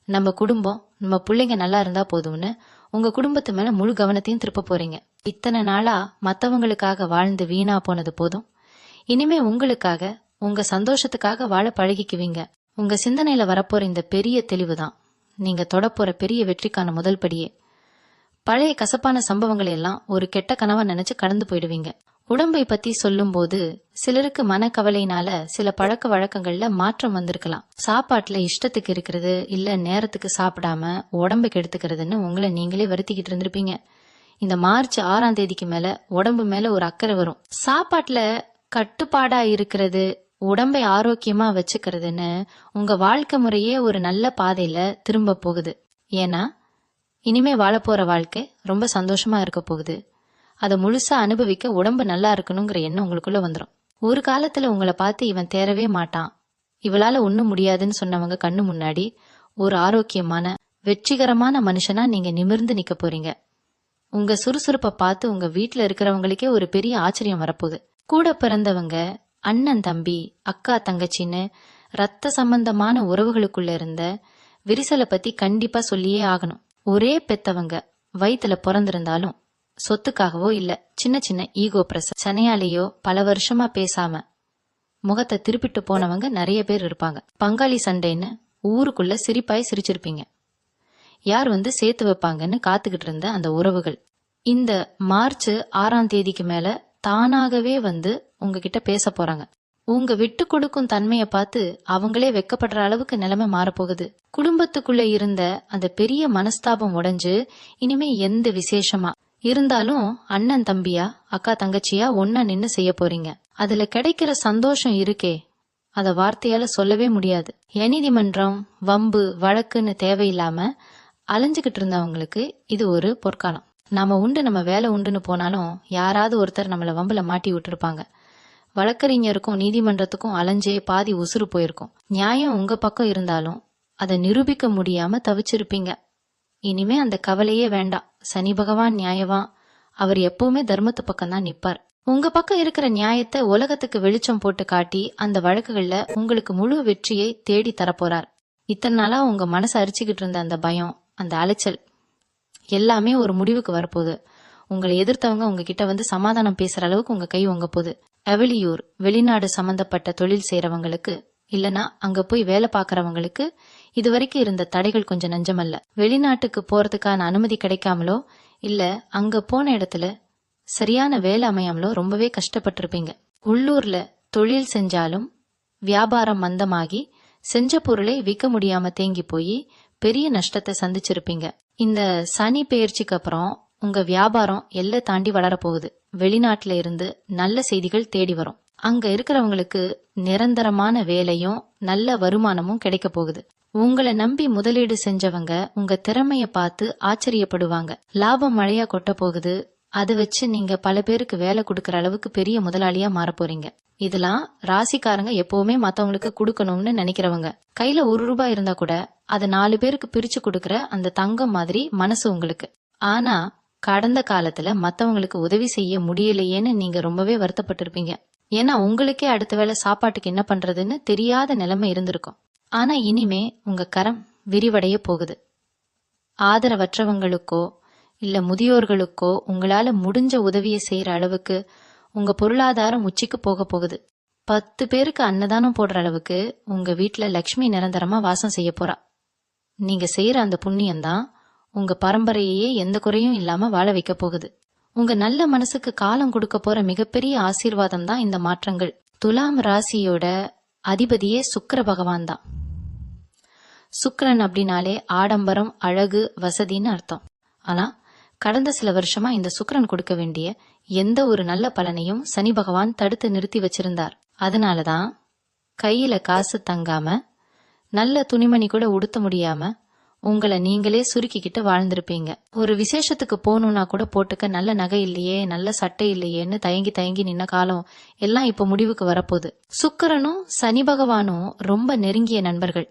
நம்ம குடும்பம் நம்ம பிள்ளைங்க நல்லா இருந்தா போதும்னு உங்க குடும்பத்து மேல முழு கவனத்தையும் திருப்ப போறீங்க. இத்தனை நாளா மத்தவங்களுக்காக வாழ்ந்து வீணா போனது போதும். இனிமே உங்களுக்காக உங்க சந்தோஷத்துக்காக வாழ பழகிக்குவீங்க. உங்க சிந்தனையில வரப்போற இந்த பெரிய தெளிவுதான் நீங்க தொடப்போற பெரிய வெற்றிக்கான முதல் படியே. பழைய கசப்பான சம்பவங்களை எல்லாம் ஒரு கெட்ட கனவா நினைச்சு கடந்து போயிடுவீங்க. உடம்பை பத்தி சொல்லும் போது சிலருக்கு மனக்கவலையினால சில பழக்க வழக்கங்கள்ல மாற்றம் வந்திருக்கலாம். சாப்பாட்டுல இஷ்டத்துக்கு இருக்கிறது இல்ல நேரத்துக்கு சாப்பிடாம உடம்பை கெடுத்துக்கிறதுன்னு உங்களை நீங்களே வருத்திக்கிட்டு இருந்திருப்பீங்க. இந்த மார்ச் 6ஆம் தேதிக்கு மேல உடம்பு மேல ஒரு அக்கறை வரும். சாப்பாட்டுல கட்டுப்பாடா இருக்கிறது, உடம்பை ஆரோக்கியமா வச்சுக்கிறதுன்னு உங்க வாழ்க்கை முறையே ஒரு நல்ல பாதையில திரும்ப போகுது. ஏன்னா இனிமே வாழப்போற வாழ்க்கை ரொம்ப சந்தோஷமா இருக்க போகுது. அதை முழுசா அனுபவிக்க உடம்பு நல்லா இருக்கணுங்கிற எண்ணம் உங்களுக்குள்ள வந்துடும். ஒரு காலத்துல உங்களை பார்த்து இவன் தேரவே மாட்டான், இவளால ஒண்ணும் முடியாதுன்னு சொன்னவங்க கண்ணு முன்னாடி ஒரு ஆரோக்கியமான வெற்றிகரமான மனுஷனா நீங்க நிமிர்ந்து நிக்க போறீங்க. உங்க சுறுசுறுப்பை பார்த்து உங்க வீட்டுல இருக்கிறவங்களுக்கே ஒரு பெரிய ஆச்சரியம் வரப்போகுது. கூட பிறந்தவங்க, அண்ணன் தம்பி, அக்கா தங்கச்சின்னு ரத்த சம்பந்தமான உறவுகளுக்குள்ள இருந்த விரிசலை பத்தி கண்டிப்பா சொல்லியே ஆகணும். ஒரே பெத்தவங்க வயித்துல பிறந்திருந்தாலும் சொத்துக்காகவோ இல்ல சின்ன சின்ன ஈகோ பிரச்சனையாலேயோ பல வருஷமா பேசாம முகத்தை திருப்பிட்டு போனவங்க நிறைய பேர் இருப்பாங்க. பங்காளி சண்டைன்னு ஊருக்குள்ள சிரிப்பாய் சிரிச்சிருப்பீங்க. யார் வந்து சேர்த்து வைப்பாங்கன்னு காத்துக்கிட்டு இருந்த அந்த உறவுகள் இந்த மார்ச் 6ஆம் தேதிக்கு மேல தானாகவே வந்து உங்ககிட்ட பேச போறாங்க. உங்க விட்டு கொடுக்கும் தன்மையை பார்த்து அவங்களே வெக்கப்படுற அளவுக்கு நிலைமை மாறப்போகுது. குடும்பத்துக்குள்ள இருந்த அந்த பெரிய மனஸ்தாபம் உடைஞ்சு இனிமே எந்த விசேஷமா இருந்தாலும் அண்ணன் தம்பியா அக்கா தங்கச்சியா ஒன்னா நின்னு செய்ய போறீங்க. அதுல கிடைக்கிற சந்தோஷம் இருக்கே, அத வார்த்தையால சொல்லவே முடியாது. நீதிமன்றம் வம்பு வழக்குன்னு தேவையில்லாம அலைஞ்சுகிட்டு இருந்தவங்களுக்கு இது ஒரு பொற்காலம். நாம உண்டு நம்ம வேலை உண்டுன்னு போனாலும் யாராவது ஒருத்தர் நம்மள வம்புல மாட்டி விட்டுருப்பாங்க. வழக்கறிஞருக்கும் நீதிமன்றத்துக்கும் அலைஞ்சே பாதி உசுறு போயிருக்கும். நியாயம் உங்க பக்கம் இருந்தாலும் அதை நிரூபிக்க முடியாம தவிச்சிருப்பீங்க. இனிமே அந்த கவலையே வேண்டாம். சனி பகவான் நியாயவான், அவர் எப்பவுமே தர்மத்து பக்கம் தான் நிப்பார். உங்க பக்கம் இருக்கிற நியாயத்தை உலகத்துக்கு வெளிச்சம் போட்டு காட்டி அந்த வழக்குகள்ல உங்களுக்கு முழு வெற்றியை தேடி தரப்போறார். இத்தனை நாளா உங்க மனசை அரிச்சுக்கிட்டு இருந்த அந்த பயம், அந்த அலைச்சல் எல்லாமே ஒரு முடிவுக்கு வரப்போகுது. உங்களை எதிர்த்தவங்க உங்ககிட்ட வந்து சமாதானம் பேசுற அளவுக்கு உங்க கை உங்க போகுது. வெளியூர் வெளிநாடு சம்பந்தப்பட்ட தொழில் செய்யறவங்களுக்கு இல்லனா அங்க போய் வேலை பாக்குறவங்களுக்கு இதுவரைக்கும் இருந்த தடைகள் கொஞ்சம் நஞ்சமல்ல. வெளிநாட்டுக்கு போறதுக்கான அனுமதி கிடைக்காமலோ இல்ல அங்க போன இடத்துல சரியான வேலை அமையாமலோ ரொம்பவே கஷ்டப்பட்டிருப்பீங்க. உள்ளூர்ல தொழில் செஞ்சாலும் வியாபாரம் மந்தமாகி செஞ்ச பொருளை விற்க முடியாம தேங்கி போய் பெரிய நஷ்டத்தை சந்திச்சிருப்பீங்க. இந்த சனி பெயர்ச்சிக்கு அப்புறம் உங்க வியாபாரம் எல்லை தாண்டி வளரப்போகுது. வெளிநாட்டுல இருந்து நல்ல செய்திகள் தேடி வரும். அங்க இருக்கிறவங்களுக்கு நிரந்தரமான வேலையும் நல்ல வருமானமும் கிடைக்க போகுது. உங்களை நம்பி முதலீடு செஞ்சவங்க உங்க திறமைய பார்த்து ஆச்சரியப்படுவாங்க. லாபம் மழையா கொட்ட போகுது. அதை வச்சு நீங்க பல பேருக்கு வேலை கொடுக்கற அளவுக்கு பெரிய முதலாளியா மாற போறீங்க. இதெல்லாம் ராசிக்காரங்க எப்பவுமே மத்தவங்களுக்கு கொடுக்கணும்னு நினைக்கிறவங்க. கையில ₹1 இருந்தா கூட அதை 4 பேருக்கு பிரிச்சு கொடுக்கற அந்த தங்கம் மாதிரி மனசு உங்களுக்கு. ஆனா கடந்த காலத்துல மத்தவங்களுக்கு உதவி செய்ய முடியலையேன்னு நீங்க ரொம்பவே வருத்தப்பட்டிருப்பீங்க. ஏன்னா உங்களுக்கே அடுத்த வேளை சாப்பாட்டுக்கு என்ன பண்றதுன்னு தெரியாத நிலைமை இருந்திருக்கும். ஆனா இனிமே உங்க கரம் விரிவடைய போகுது. ஆதரவற்றவங்களுக்கோ இல்ல முதியோர்களுக்கோ உங்களால முடிஞ்ச உதவியை செய்யற அளவுக்கு உங்க பொருளாதாரம் உச்சிக்கு போக போகுது. 10 பேருக்கு அன்னதானம் போடுற அளவுக்கு உங்க வீட்டுல லட்சுமி நிரந்தரமா வாசம் செய்ய போறா. நீங்க செய்யற அந்த புண்ணியம்தான் உங்க பரம்பரையே எந்த குறையும் இல்லாம வாழ வைக்க போகுது. உங்க நல்ல மனசுக்கு காலம் கொடுக்க போற மிகப்பெரிய ஆசீர்வாதம் தான் இந்த மாற்றங்கள். துலாம் ராசியோட அதிபதியே சுக்கிர பகவான் தான். சுக்கிரன் அப்படின்னாலே ஆடம்பரம், அழகு, வசதின்னு அர்த்தம். ஆனா கடந்த சில வருஷமா இந்த சுக்கிரன் கொடுக்க வேண்டிய எந்த ஒரு நல்ல பலனையும் சனி பகவான் தடுத்து நிறுத்தி வச்சிருந்தார். அதனாலதான் கையில காசு தங்காம, நல்ல துணிமணி கூட உடுத்த முடியாம உங்களை நீங்களே சுருக்கிக்கிட்டு வாழ்ந்திருப்பீங்க. ஒரு விசேஷத்துக்கு போகணும்னா கூட போட்டுக்க நல்ல நகை இல்லையே, நல்ல சட்டை இல்லையேன்னு தயங்கி தயங்கி நின்ன காலம் எல்லாம் இப்ப முடிவுக்கு வரப்போகுது. சுக்கிரனும் சனி பகவானும் ரொம்ப நெருங்கிய நண்பர்கள்.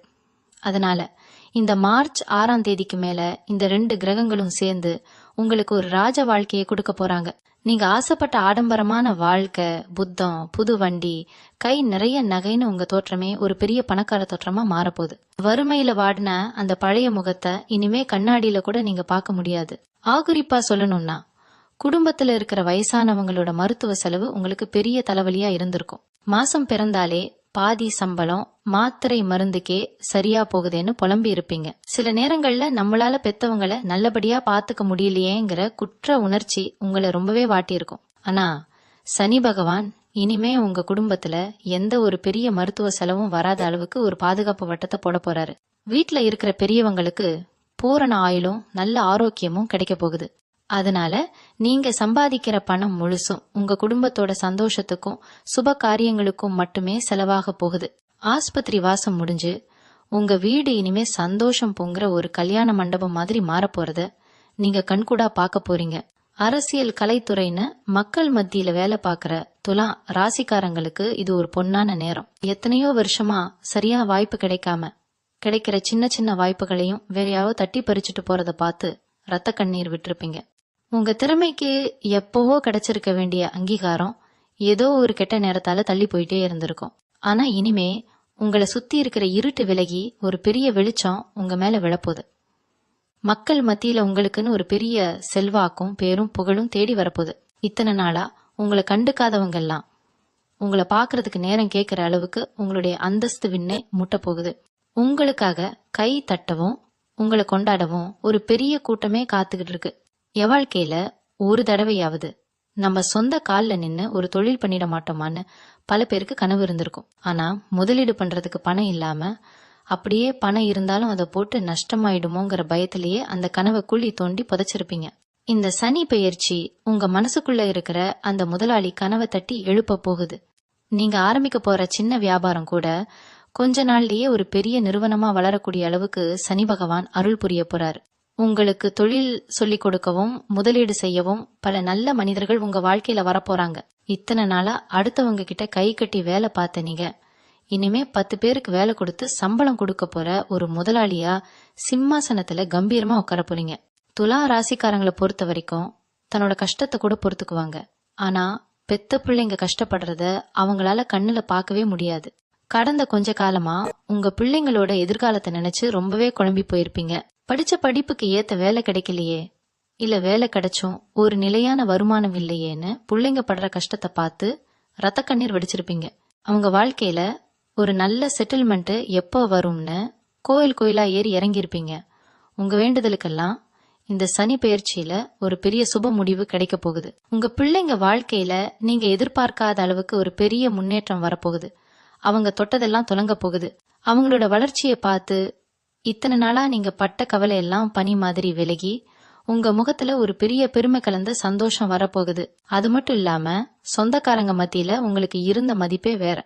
அதனால இந்த மார்ச் 6ஆம் தேதிக்கு மேல இந்த 2 கிரகங்களும் சேர்ந்து உங்களுக்கு ஒரு ராஜ வாழ்க்கையை கொடுக்க போறாங்க. நீங்க ஆசைப்பட்ட ஆடம்பரமான வாழ்க்கை, புத்தம், புது வண்டி, கை நிறைய நகைன்னு உங்க தோற்றமே ஒரு பெரிய பணக்கார தோற்றமா மாறப்போகுது. வறுமையில வாடின அந்த பழைய முகத்தை இனிமே கண்ணாடியில கூட நீங்க பார்க்க முடியாது. ஆகுறிப்பா சொல்லணும்னா, குடும்பத்துல இருக்கிற வயசானவங்களோட மருத்துவ செலவு உங்களுக்கு பெரிய தலைவலியா இருந்திருக்கும். மாசம் பிறந்தாலே பாதி சம்பளம் மாத்திரை மருந்துக்கே சரியா போகுதேன்னு புலம்பி இருப்பீங்க. சில நேரங்கள்ல நம்மளால பெத்தவங்களை நல்லபடியா பாத்துக்க முடியலையேங்கிற குற்ற உணர்ச்சி உங்களை ரொம்பவே வாட்டியிருக்கும். ஆனா சனி பகவான் இனிமே உங்க குடும்பத்துல எந்த ஒரு பெரிய மருத்துவ செலவும் வராத அளவுக்கு ஒரு பாதுகாப்பு வட்டத்தை போட போறாரு. வீட்டுல இருக்கிற பெரியவங்களுக்கு பூரண ஆயுளும் நல்ல ஆரோக்கியமும் கிடைக்க போகுது. அதனால நீங்க சம்பாதிக்கிற பணம் முழுசும் உங்க குடும்பத்தோட சந்தோஷத்துக்கும் சுப காரியங்களுக்கும் மட்டுமே செலவாக போகுது. ஆஸ்பத்திரி வாசம் முடிஞ்சு உங்க வீடு இனிமே சந்தோஷம் பொங்குற ஒரு கல்யாண மண்டபம் மாதிரி மாறப்போறத நீங்க கண்கூடா பார்க்க போறீங்க. அரசியல், கலைத்துறைன்னு மக்கள் மத்தியில வேலை பார்க்கற துலா ராசிக்காரங்களுக்கு இது ஒரு பொன்னான நேரம். எத்தனையோ வருஷமா சரியா வாய்ப்பு கிடைக்காம கிடைக்கிற சின்ன சின்ன வாய்ப்புகளையும் வேறையாவோ தட்டி பறிச்சுட்டு போறத பார்த்து ரத்த கண்ணீர் விட்டுருப்பீங்க. உங்க திறமைக்கு எப்பவோ கிடைச்சிருக்க வேண்டிய அங்கீகாரம் ஏதோ ஒரு கெட்ட நேரத்தால தள்ளி போயிட்டே இருந்திருக்கும். ஆனா இனிமே உங்களை சுத்தி இருக்கிற இருட்டு விலகி ஒரு பெரிய வெளிச்சம் உங்க மேல விழப்போகுது. மக்கள் மத்தியில உங்களுக்குன்னு ஒரு பெரிய செல்வாக்கும் பேரும் புகழும் தேடி வரப்போகுது. இத்தனை நாளா உங்களை கண்டுக்காதவங்க எல்லாம் உங்களை பாக்குறதுக்கு நேரம் கேட்கிற அளவுக்கு உங்களுடைய அந்தஸ்து விண்ணே முட்ட போகுது. உங்களுக்காக கை தட்டவும் உங்களை கொண்டாடவும் ஒரு பெரிய கூட்டமே காத்துக்கிட்டு இருக்கு. என் வாழ்க்கையில ஒரு தடவையாவது நம்ம சொந்த கால்ல நின்னு ஒரு தொழில் பண்ணிட மாட்டோமான்னு பல பேருக்கு கனவு இருந்திருக்கும். ஆனா முதலீடு பண்றதுக்கு பணம் இல்லாம, அப்படியே பணம் இருந்தாலும் அதை போட்டு நஷ்டமாயிடுமோங்கிற பயத்திலேயே அந்த கனவை குழி தோண்டி புதைச்சிருப்பீங்க. இந்த சனி பெயர்ச்சி உங்க மனசுக்குள்ள இருக்கிற அந்த முதலாளி கனவை தட்டி எழுப்ப போகுது. நீங்க ஆரம்பிக்க போற சின்ன வியாபாரம் கூட கொஞ்ச நாள்லயே ஒரு பெரிய நிறுவனமா வளரக்கூடிய அளவுக்கு சனி பகவான் அருள் புரிய போறாரு. உங்களுக்கு தொழில் சொல்லிக் கொடுக்கவும் முதலீடு செய்யவும் பல நல்ல மனிதர்கள் உங்க வாழ்க்கையில வரப்போறாங்க. இத்தனை நாளா அடுத்தவங்க கிட்ட கை கட்டி வேலை பார்த்த நீங்க இனிமே 10 பேருக்கு வேலை கொடுத்து சம்பளம் கொடுக்க போற ஒரு முதலாளியா சிம்மாசனத்துல கம்பீரமா உட்கார போறீங்க. துலா ராசிக்காரங்களை பொறுத்த வரைக்கும் தன்னோட கஷ்டத்தை கூட பொறுத்துக்குவாங்க. ஆனா பெத்த பிள்ளைங்க கஷ்டப்படுறத அவங்களால கண்ணுல பார்க்கவே முடியாது. கடந்த கொஞ்ச காலமா உங்க பிள்ளைங்களோட எதிர்காலத்தை நினைச்சு ரொம்பவே குழம்பி போயிருப்பீங்க. படிச்ச படிப்புக்கு ஏத்த வேலை கிடைக்கலையே, இல்ல வேலை கிடைச்சும் ஒரு நிலையான வருமானம் இல்லையேன்னு பிள்ளைங்க படுற கஷ்டத்தை பார்த்து ரத்த கண்ணீர் வடிச்சிருப்பீங்க. அவங்க வாழ்க்கையில ஒரு நல்ல செட்டில்மெண்ட் எப்போ வரும்னு கோயில் கோயிலா ஏறி இறங்கியிருப்பீங்க. உங்க வேண்டுதலுக்கெல்லாம் இந்த சனி பெயர்ச்சியில ஒரு பெரிய சுப முடிவு கிடைக்க போகுது. உங்க பிள்ளைங்க வாழ்க்கையில நீங்க எதிர்பார்க்காத அளவுக்கு ஒரு பெரிய முன்னேற்றம் வரப்போகுது. அவங்க தொட்டதெல்லாம் தொடங்க போகுது. அவங்களோட வளர்ச்சியை பார்த்து இத்தனை நாளா நீங்க பட்ட கவலை எல்லாம் பனி மாதிரி விலகி உங்க முகத்துல ஒரு பெரிய பெருமை கலந்த சந்தோஷம் வரப்போகுது. அது மட்டும் இல்லாம சொந்தக்காரங்க மத்தியில உங்களுக்கு இருந்த மதிப்பே வேற.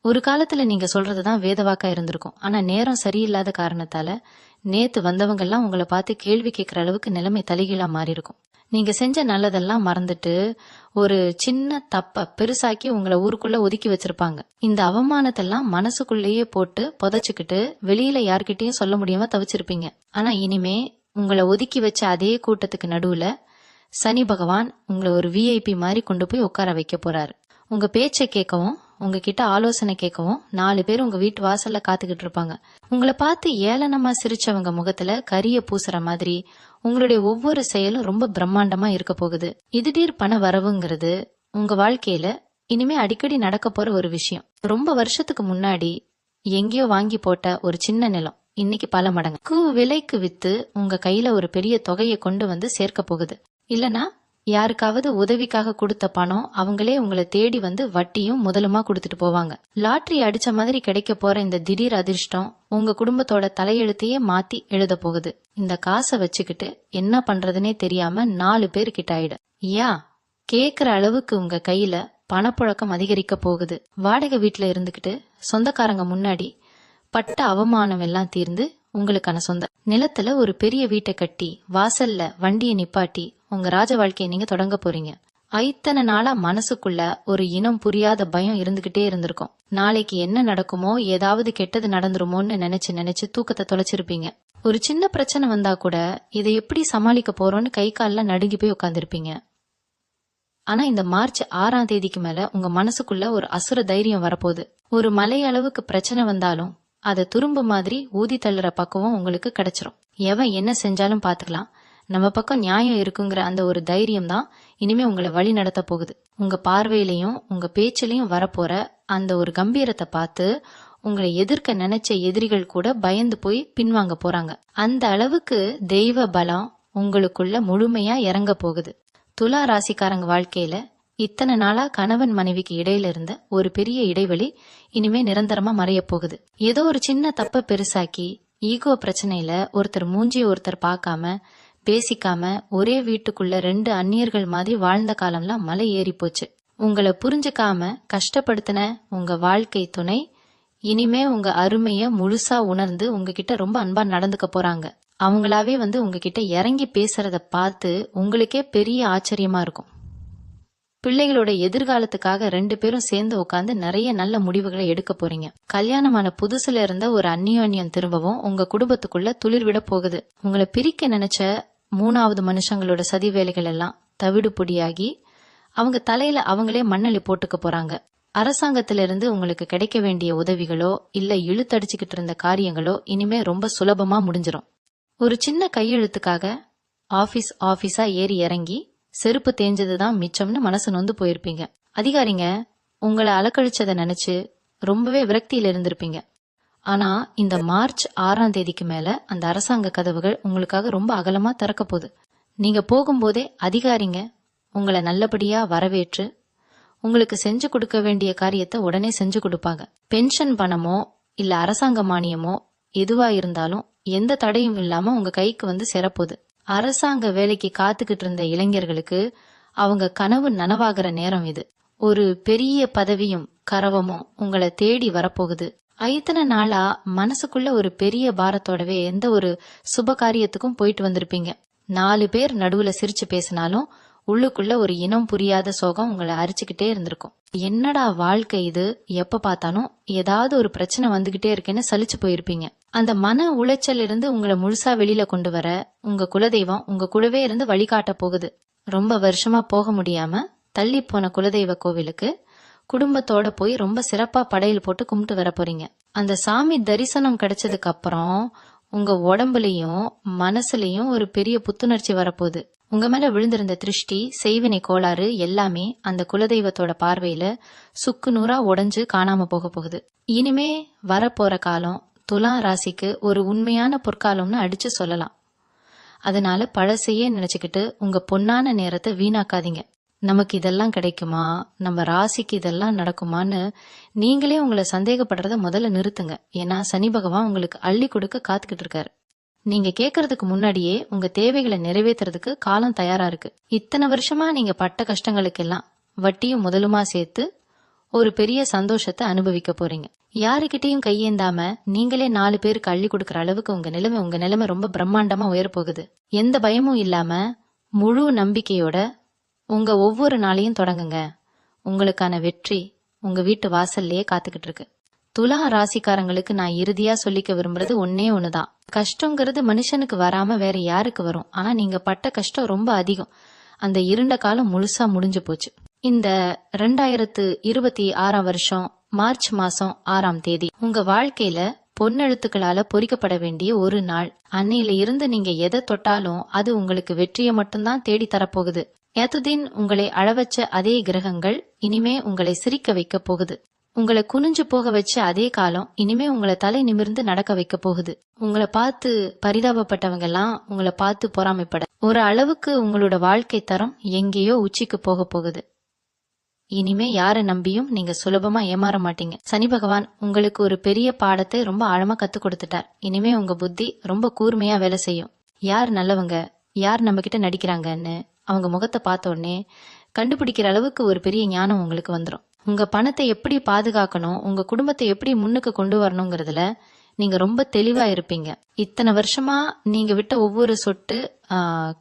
ஒரு காலத்துல நீங்க சொல்றதுதான் வேதவாக்கா இருந்திருக்கும். ஆனா நேரம் சரியில்லாத காரணத்தால நேத்து வந்தவங்க எல்லாம் உங்களை பார்த்து கேள்வி கேட்கிற அளவுக்கு நிலைமை தலைகீழா மாறி இருக்கும். நீங்க செஞ்ச நல்லதெல்லாம் மறந்துட்டு ஒரு சின்ன தப்ப பெருசாக்கி உங்களை ஊருக்குள்ள ஒதுக்கி வச்சிருப்பாங்க. இந்த அவமானத்தெல்லாம் மனசுக்குள்ளேயே போட்டு புதைச்சுக்கிட்டு வெளியில யார்கிட்டயும் சொல்ல முடியாம தவிச்சிருப்பீங்க. ஆனா இனிமே உங்களை ஒதுக்கி வச்ச அதே கூட்டத்துக்கு நடுவுல சனி பகவான் உங்களை ஒரு விஐபி மாதிரி கொண்டு போய் உட்கார வைக்க போறாரு. உங்க பேச்சை கேட்கவும் உங்ககிட்ட ஆலோசனை கேட்கவும் 4 பேர் உங்க வீட்டு வாசல்ல காத்துக்கிட்டு இருப்பாங்க. உங்களை பார்த்து ஏளனமா சிரிச்சவங்க முகத்துல கரிய பூசுற மாதிரி உங்களுடைய ஒவ்வொரு செயலும் ரொம்ப பிரம்மாண்டமா இருக்க போகுது. திடீர் பண வரவுங்கிறது உங்க வாழ்க்கையில இனிமே அடிக்கடி நடக்க போற ஒரு விஷயம். ரொம்ப வருஷத்துக்கு முன்னாடி எங்கேயோ வாங்கி போட்ட ஒரு சின்ன நிலம் இன்னைக்கு பல மடங்கு விலைக்கு வித்து உங்க கையில ஒரு பெரிய தொகையை கொண்டு வந்து சேர்க்க போகுது. இல்லனா யாருக்காவது உதவிக்காக கொடுத்த பணம் அவங்களே உங்களை தேடி வந்து வட்டியும் முதலுமா கொடுத்துட்டு போவாங்க. லாட்டரி அடிச்ச மாதிரி கிடைக்க போற இந்த திடீர் அதிர்ஷ்டம் உங்க குடும்பத்தோட தலையெழுத்தையே மாத்தி எழுத போகுது. இந்த காசை வச்சுக்கிட்டு என்ன பண்றதுனே தெரியாம 4 பேர் கிட்ட ஆயிடும். கேக்குற அளவுக்கு உங்க கையில பணப்புழக்கம் அதிகரிக்க போகுது. வாடகை வீட்டுல இருந்துகிட்டு சொந்தக்காரங்க முன்னாடி பட்ட அவமானம் எல்லாம் தீர்ந்து உங்களுக்கான சொந்த நிலத்துல ஒரு பெரிய வீட்டை கட்டி வாசல்ல வண்டியை நிப்பாட்டி உங்க ராஜ வாழ்க்கையை நீங்க தொடங்க போறீங்க. இத்தனை நாளா மனசுக்குள்ள ஒரு இனம் புரியாத பயம் இருந்துகிட்டே இருந்திருக்கும். நாளைக்கு என்ன நடக்குமோ, ஏதாவது கெட்டது நடந்துருமோன்னு நினைச்சு நினைச்சு தூக்கத்தை தொலைச்சிருப்பீங்க. ஒரு சின்ன பிரச்சனை வந்தா கூட இதை எப்படி சமாளிக்க போறோம்னு கை கால்ல நடுங்கி போய் உட்காந்துருப்பீங்க. ஆனா இந்த மார்ச் 6ஆம் தேதிக்கு மேல உங்க மனசுக்குள்ள ஒரு அசுர தைரியம் வரப்போகுது. ஒரு மலை அளவுக்கு பிரச்சனை வந்தாலும் அதை துரும்பு மாதிரி ஊதி தள்ளுற பக்குவம் உங்களுக்கு கிடைச்சிரும். எவன் என்ன செஞ்சாலும் பாத்துக்கலாம், நம்ம பக்கம் நியாயம் இருக்குங்கிற அந்த ஒரு தைரியம் தான் இனிமே உங்களை வழி நடத்த போகுது. உங்க பார்வையிலையும் உங்க பேச்சிலையும் வரப்போற அந்த ஒரு கம்பீரத்தை பார்த்து உங்களை எதிர்க்க நினைச்ச எதிரிகள் கூட பயந்து போய் பின்வாங்க போறாங்க. அந்த அளவுக்கு தெய்வ பலம் உங்களுக்குள்ள முழுமையா இறங்க போகுது. துலா ராசிக்காரங்க வாழ்க்கையில இத்தனை நாளா கணவன் மனைவிக்கு இடையில இருந்த ஒரு பெரிய இடைவெளி இனிமே நிரந்தரமா மறைய போகுது. ஏதோ ஒரு சின்ன தப்ப பெருசாக்கி ஈகோ பிரச்சனையில ஒருத்தர் மூஞ்சி ஒருத்தர் பார்க்காம பேசிக்காம ஒரே வீட்டுக்குள்ள 2 அந்நியர்கள் மாதிரி வாழ்ந்த காலம்லாம் மலை ஏறி போச்சு. உங்களை புரிஞ்சுக்காம கஷ்டப்படுத்தின உங்க வாழ்க்கை துணை இனிமே உங்க அருமைய முழுசா உணர்ந்து உங்ககிட்ட ரொம்ப அன்பா நடந்துக்க போறாங்க. அவங்களாவே வந்து உங்ககிட்ட இறங்கி பேசுறத பார்த்து உங்களுக்கே பெரிய ஆச்சரியமா இருக்கும். பிள்ளைகளோட எதிர்காலத்துக்காக 2 பேரும் சேர்ந்து உட்காந்து நிறைய நல்ல முடிவுகளை எடுக்க போறீங்க. கல்யாணமான புதுசுல இருந்த ஒரு அந்நியோன்யம் திரும்பவும் உங்க குடும்பத்துக்குள்ள துளிர் விட போகுது. உங்களை பிரிக்க நினைச்ச 3வது மனுஷங்களோட சதி வேலைகள் எல்லாம் தவிடு பொடியாகி அவங்க தலையில அவங்களே மண்ணள்ளி போட்டுக்க போறாங்க. அரசாங்கத்திலிருந்து உங்களுக்கு கிடைக்க வேண்டிய உதவிகளோ இல்ல இழுத்தடிச்சுக்கிட்டு இருந்த காரியங்களோ இனிமே ரொம்ப சுலபமா முடிஞ்சிடும். ஒரு சின்ன கையெழுத்துக்காக ஆபீஸா ஏறி இறங்கி செருப்பு தேஞ்சதுதான் மிச்சம்னு மனசு நொந்து போயிருப்பீங்க. அதிகாரிங்க உங்களை அலக்கழிச்சதை நினைச்சு ரொம்பவே விரக்தியில இருந்திருப்பீங்க. ஆனா இந்த மார்ச் 6ஆம் தேதிக்கு மேல அந்த அரசாங்க கதவுகள் உங்களுக்காக ரொம்ப அகலமா திறக்க போகுது. நீங்க போகும்போதே அதிகாரிங்க உங்களை நல்லபடியா வரவேற்று உங்களுக்கு செஞ்சு கொடுக்க வேண்டிய காரியத்தை உடனே செஞ்சு கொடுப்பாங்க. பென்ஷன் பணமோ இல்ல அரசாங்க மானியமோ எதுவா இருந்தாலும் எந்த தடையும் இல்லாம உங்க கைக்கு வந்து சேரப்போகுது. அரசாங்க வேலைக்கு காத்துக்கிட்டு இருந்த இளைஞர்களுக்கு அவங்க கனவு நனவாகிற நேரம் இது. ஒரு பெரிய பதவியும் கரவமும் உங்களை தேடி வரப்போகுது. இத்தனை நாளா மனசுக்குள்ள ஒரு பெரிய பாரத்தோடவே எந்த ஒரு சுப காரியத்துக்கும் போயிட்டு வந்திருப்பீங்க. 4 பேர் நடுவுல சிரிச்சு பேசினாலும் உள்ளுக்குள்ள ஒரு இனம் புரியாத சோகம் உங்களை அரிச்சுக்கிட்டே இருந்திருக்கும். என்னடா வாழ்க்கை இது, எப்ப பார்த்தாலும் ஏதாவது ஒரு பிரச்சனை வந்துகிட்டே இருக்கேன்னு சலிச்சு போயிருப்பீங்க. அந்த மன உளைச்சல் இருந்து உங்களை முழுசா வெளியில கொண்டு வர உங்க குலதெய்வம் உங்க கூடவே இருந்து வழிகாட்ட போகுது. ரொம்ப வருஷமா போக முடியாம தள்ளி போன குலதெய்வ கோவிலுக்கு குடும்பத்தோட போய் ரொம்ப சிறப்பா படையல் போட்டு கும்பிட்டு வர போறீங்க. அந்த சாமி தரிசனம் கிடைச்சதுக்கு அப்புறம் உங்க உடம்புலயும் மனசுலயும் ஒரு பெரிய புத்துணர்ச்சி வரப்போகுது. உங்க மேல விழுந்திருந்த திருஷ்டி, செய்வினை கோளாறு எல்லாமே அந்த குலதெய்வத்தோட பார்வையில சுக்கு நூறா உடைஞ்சு காணாம போக போகுது. இனிமே வரப்போற காலம் துலா ராசிக்கு ஒரு உண்மையான பொற்காலம்னு அடிச்சு சொல்லலாம். அதனால பழசையே நினைச்சுக்கிட்டு உங்க பொன்னான நேரத்தை வீணாக்காதீங்க. நமக்கு இதெல்லாம் கிடைக்குமா, நம்ம ராசிக்கு இதெல்லாம் நடக்குமான்னு நீங்களே உங்களை சந்தேகப்படுறத முதல்ல நிறுத்துங்க. ஏன்னா சனி பகவான் உங்களுக்கு அள்ளி கொடுக்க காத்துக்கிட்டு இருக்காரு. நீங்க கேக்குறதுக்கு முன்னாடியே உங்க தேவைகளை நிறைவேற்றுறதுக்கு காலம் தயாரா இருக்கு. இத்தனை வருஷமா நீங்க பட்ட கஷ்டங்களுக்கெல்லாம் வட்டியும் முதலுமா சேர்த்து ஒரு பெரிய சந்தோஷத்தை அனுபவிக்க போறீங்க. யாருக்கிட்டையும் கையேந்தாம நீங்களே 4 பேருக்கு அள்ளி கொடுக்கற அளவுக்கு உங்க நிலைமை ரொம்ப பிரம்மாண்டமா உயர போகுது. எந்த பயமும் இல்லாம முழு நம்பிக்கையோட உங்க ஒவ்வொரு நாளையும் தொடங்குங்க. உங்களுக்கான வெற்றி உங்க வீட்டு வாசல்லையே காத்துக்கிட்டு இருக்கு. துலா ராசிக்காரங்களுக்கு நான் இறுதியா சொல்லிக்க விரும்புறது ஒன்னே ஒண்ணுதான். கஷ்டங்கிறது மனுஷனுக்கு வராம வேற யாருக்கு வரும்? ஆனா நீங்க பட்ட கஷ்டம் ரொம்ப அதிகம். அந்த இருண்ட காலம் முழுசா முடிஞ்சு போச்சு. இந்த 2026 வருஷம் மார்ச் மாசம் 6ஆம் தேதி உங்க வாழ்க்கையில பொன்னெழுத்துக்களால பொறிக்கப்பட வேண்டிய ஒரு நாள். அன்னையில இருந்து நீங்க எதை தொட்டாலும் அது உங்களுக்கு வெற்றியை மட்டும்தான் தேடி தரப்போகுது. ஏத்துதீன் உங்களை அழவச்ச அதே கிரகங்கள் இனிமே உங்களை சிரிக்க வைக்க போகுது. உங்களை குனிஞ்சு போக வச்ச அதே காலம் இனிமே உங்களை தலை நிமிர்ந்து நடக்க வைக்க போகுது. உங்களை பார்த்து பரிதாபப்பட்டவங்க எல்லாம் உங்களை பார்த்து பொறாமைப்பட ஒரு அளவுக்கு உங்களோட வாழ்க்கை தரம் எங்கேயோ உச்சிக்கு போக போகுது. இனிமே யாரை நம்பியும் நீங்க சுலபமா ஏமாற மாட்டீங்க. சனி பகவான் உங்களுக்கு ஒரு பெரிய பாடத்தை ரொம்ப ஆழமா கத்து கொடுத்துட்டார். இனிமே உங்க புத்தி ரொம்ப கூர்மையா வேலை செய்யும். யார் நல்லவங்க, யார் நம்ம கிட்ட நடிக்கிறாங்கன்னு அவங்க முகத்தை பார்த்த உடனே கண்டுபிடிக்கிற அளவுக்கு ஒரு பெரிய ஞானம் உங்களுக்கு வந்துடும். உங்க பணத்தை எப்படி பாதுகாக்கணும், உங்க குடும்பத்தை எப்படி முன்னுக்கு கொண்டு வரணுங்கிறதுல நீங்க ரொம்ப தெளிவா இருப்பீங்க. இத்தனை வருஷமா நீங்க விட்ட ஒவ்வொரு சொட்டு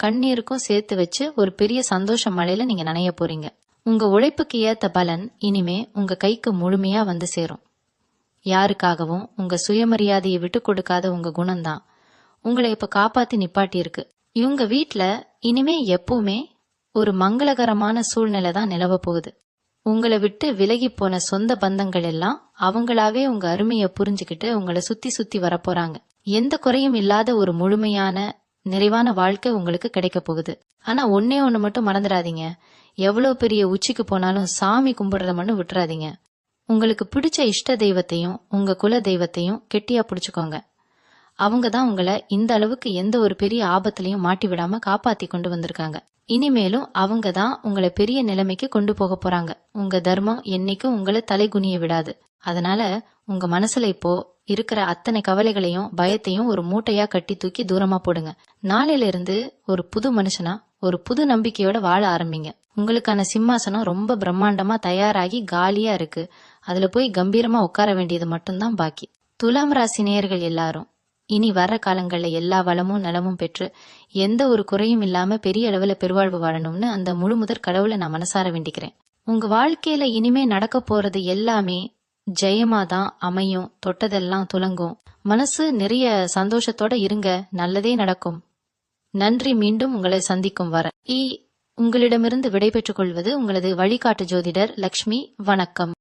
கண்ணீருக்கும் சேர்த்து வச்சு ஒரு பெரிய சந்தோஷ மழையில நீங்க நனைய போறீங்க. உங்க உழைப்புக்கு ஏத்த பலன் இனிமே உங்க கைக்கு முழுமையா வந்து சேரும். யாருக்காகவும் உங்க சுயமரியாதையை விட்டு கொடுக்காத உங்க குணம்தான் உங்களை இப்ப காப்பாத்தி நிப்பாட்டி இருக்கு. இவங்க வீட்ல இனிமே எப்பவுமே ஒரு மங்களகரமான சூழ்நிலை தான் நிலவ போகுது. உங்களை விட்டு விலகி போன சொந்த பந்தங்கள் எல்லாம் அவங்களாவே உங்க அருமையை புரிஞ்சுக்கிட்டு உங்களை சுத்தி சுத்தி வரப்போறாங்க. எந்த குறையும் இல்லாத ஒரு முழுமையான நிறைவான வாழ்க்கை உங்களுக்கு கிடைக்க போகுது. ஆனா ஒன்னே ஒண்ணு மட்டும் மறந்துடாதீங்க, எவ்வளவு பெரிய உச்சிக்கு போனாலும் சாமி கும்பிடுறத மட்டும் விட்டுறாதீங்க. உங்களுக்கு பிடிச்ச இஷ்ட தெய்வத்தையும் உங்க குல தெய்வத்தையும் கெட்டியா பிடிச்சுக்கோங்க. அவங்க தான் உங்களை இந்த அளவுக்கு எந்த ஒரு பெரிய ஆபத்திலையும் மாட்டி விடாம காப்பாத்தி கொண்டு வந்திருக்காங்க. இனிமேலும் அவங்க தான் உங்களை பெரிய நிலைமைக்கு கொண்டு போக போறாங்க. உங்க தர்மம் என்னைக்கும் உங்களை தலைகுனிய விடாது. அதனால உங்க மனசுல இப்போ இருக்கிற அத்தனை கவலைகளையும் பயத்தையும் ஒரு மூட்டையா கட்டி தூக்கி தூரமா போடுங்க. நாளையில இருந்து ஒரு புது மனுஷனா ஒரு புது நம்பிக்கையோட வாழ ஆரம்பிங்க. உங்களுக்கான சிம்மாசனம் ரொம்ப பிரம்மாண்டமா தயாராகி காலியா இருக்கு. அதுல போய் கம்பீரமா உட்கார வேண்டியது மட்டும்தான் பாக்கி. துலாம் ராசி நேயர்கள் எல்லாரும் இனி வர்ற காலங்கள்ல எல்லா வளமும் நலமும் பெற்று எந்த ஒரு குறையும் இல்லாம பெரிய அளவுல பெருவாழ்வு வாழணும்னு அந்த முழு முதற் கடவுளை நான் மனசார வேண்டிக்கிறேன். உங்க வாழ்க்கையில இனிமே நடக்க போறது எல்லாமே ஜெயமா தான் அமையும். தொட்டதெல்லாம் துலங்கும். மனசு நிறைய சந்தோஷத்தோட இருங்க, நல்லதே நடக்கும். நன்றி. மீண்டும் உங்களை சந்திக்கும் வர உங்களிடமிருந்து விடைபெற்றுக் கொள்வது உங்களது வழிகாட்டு ஜோதிடர் லக்ஷ்மி. வணக்கம்.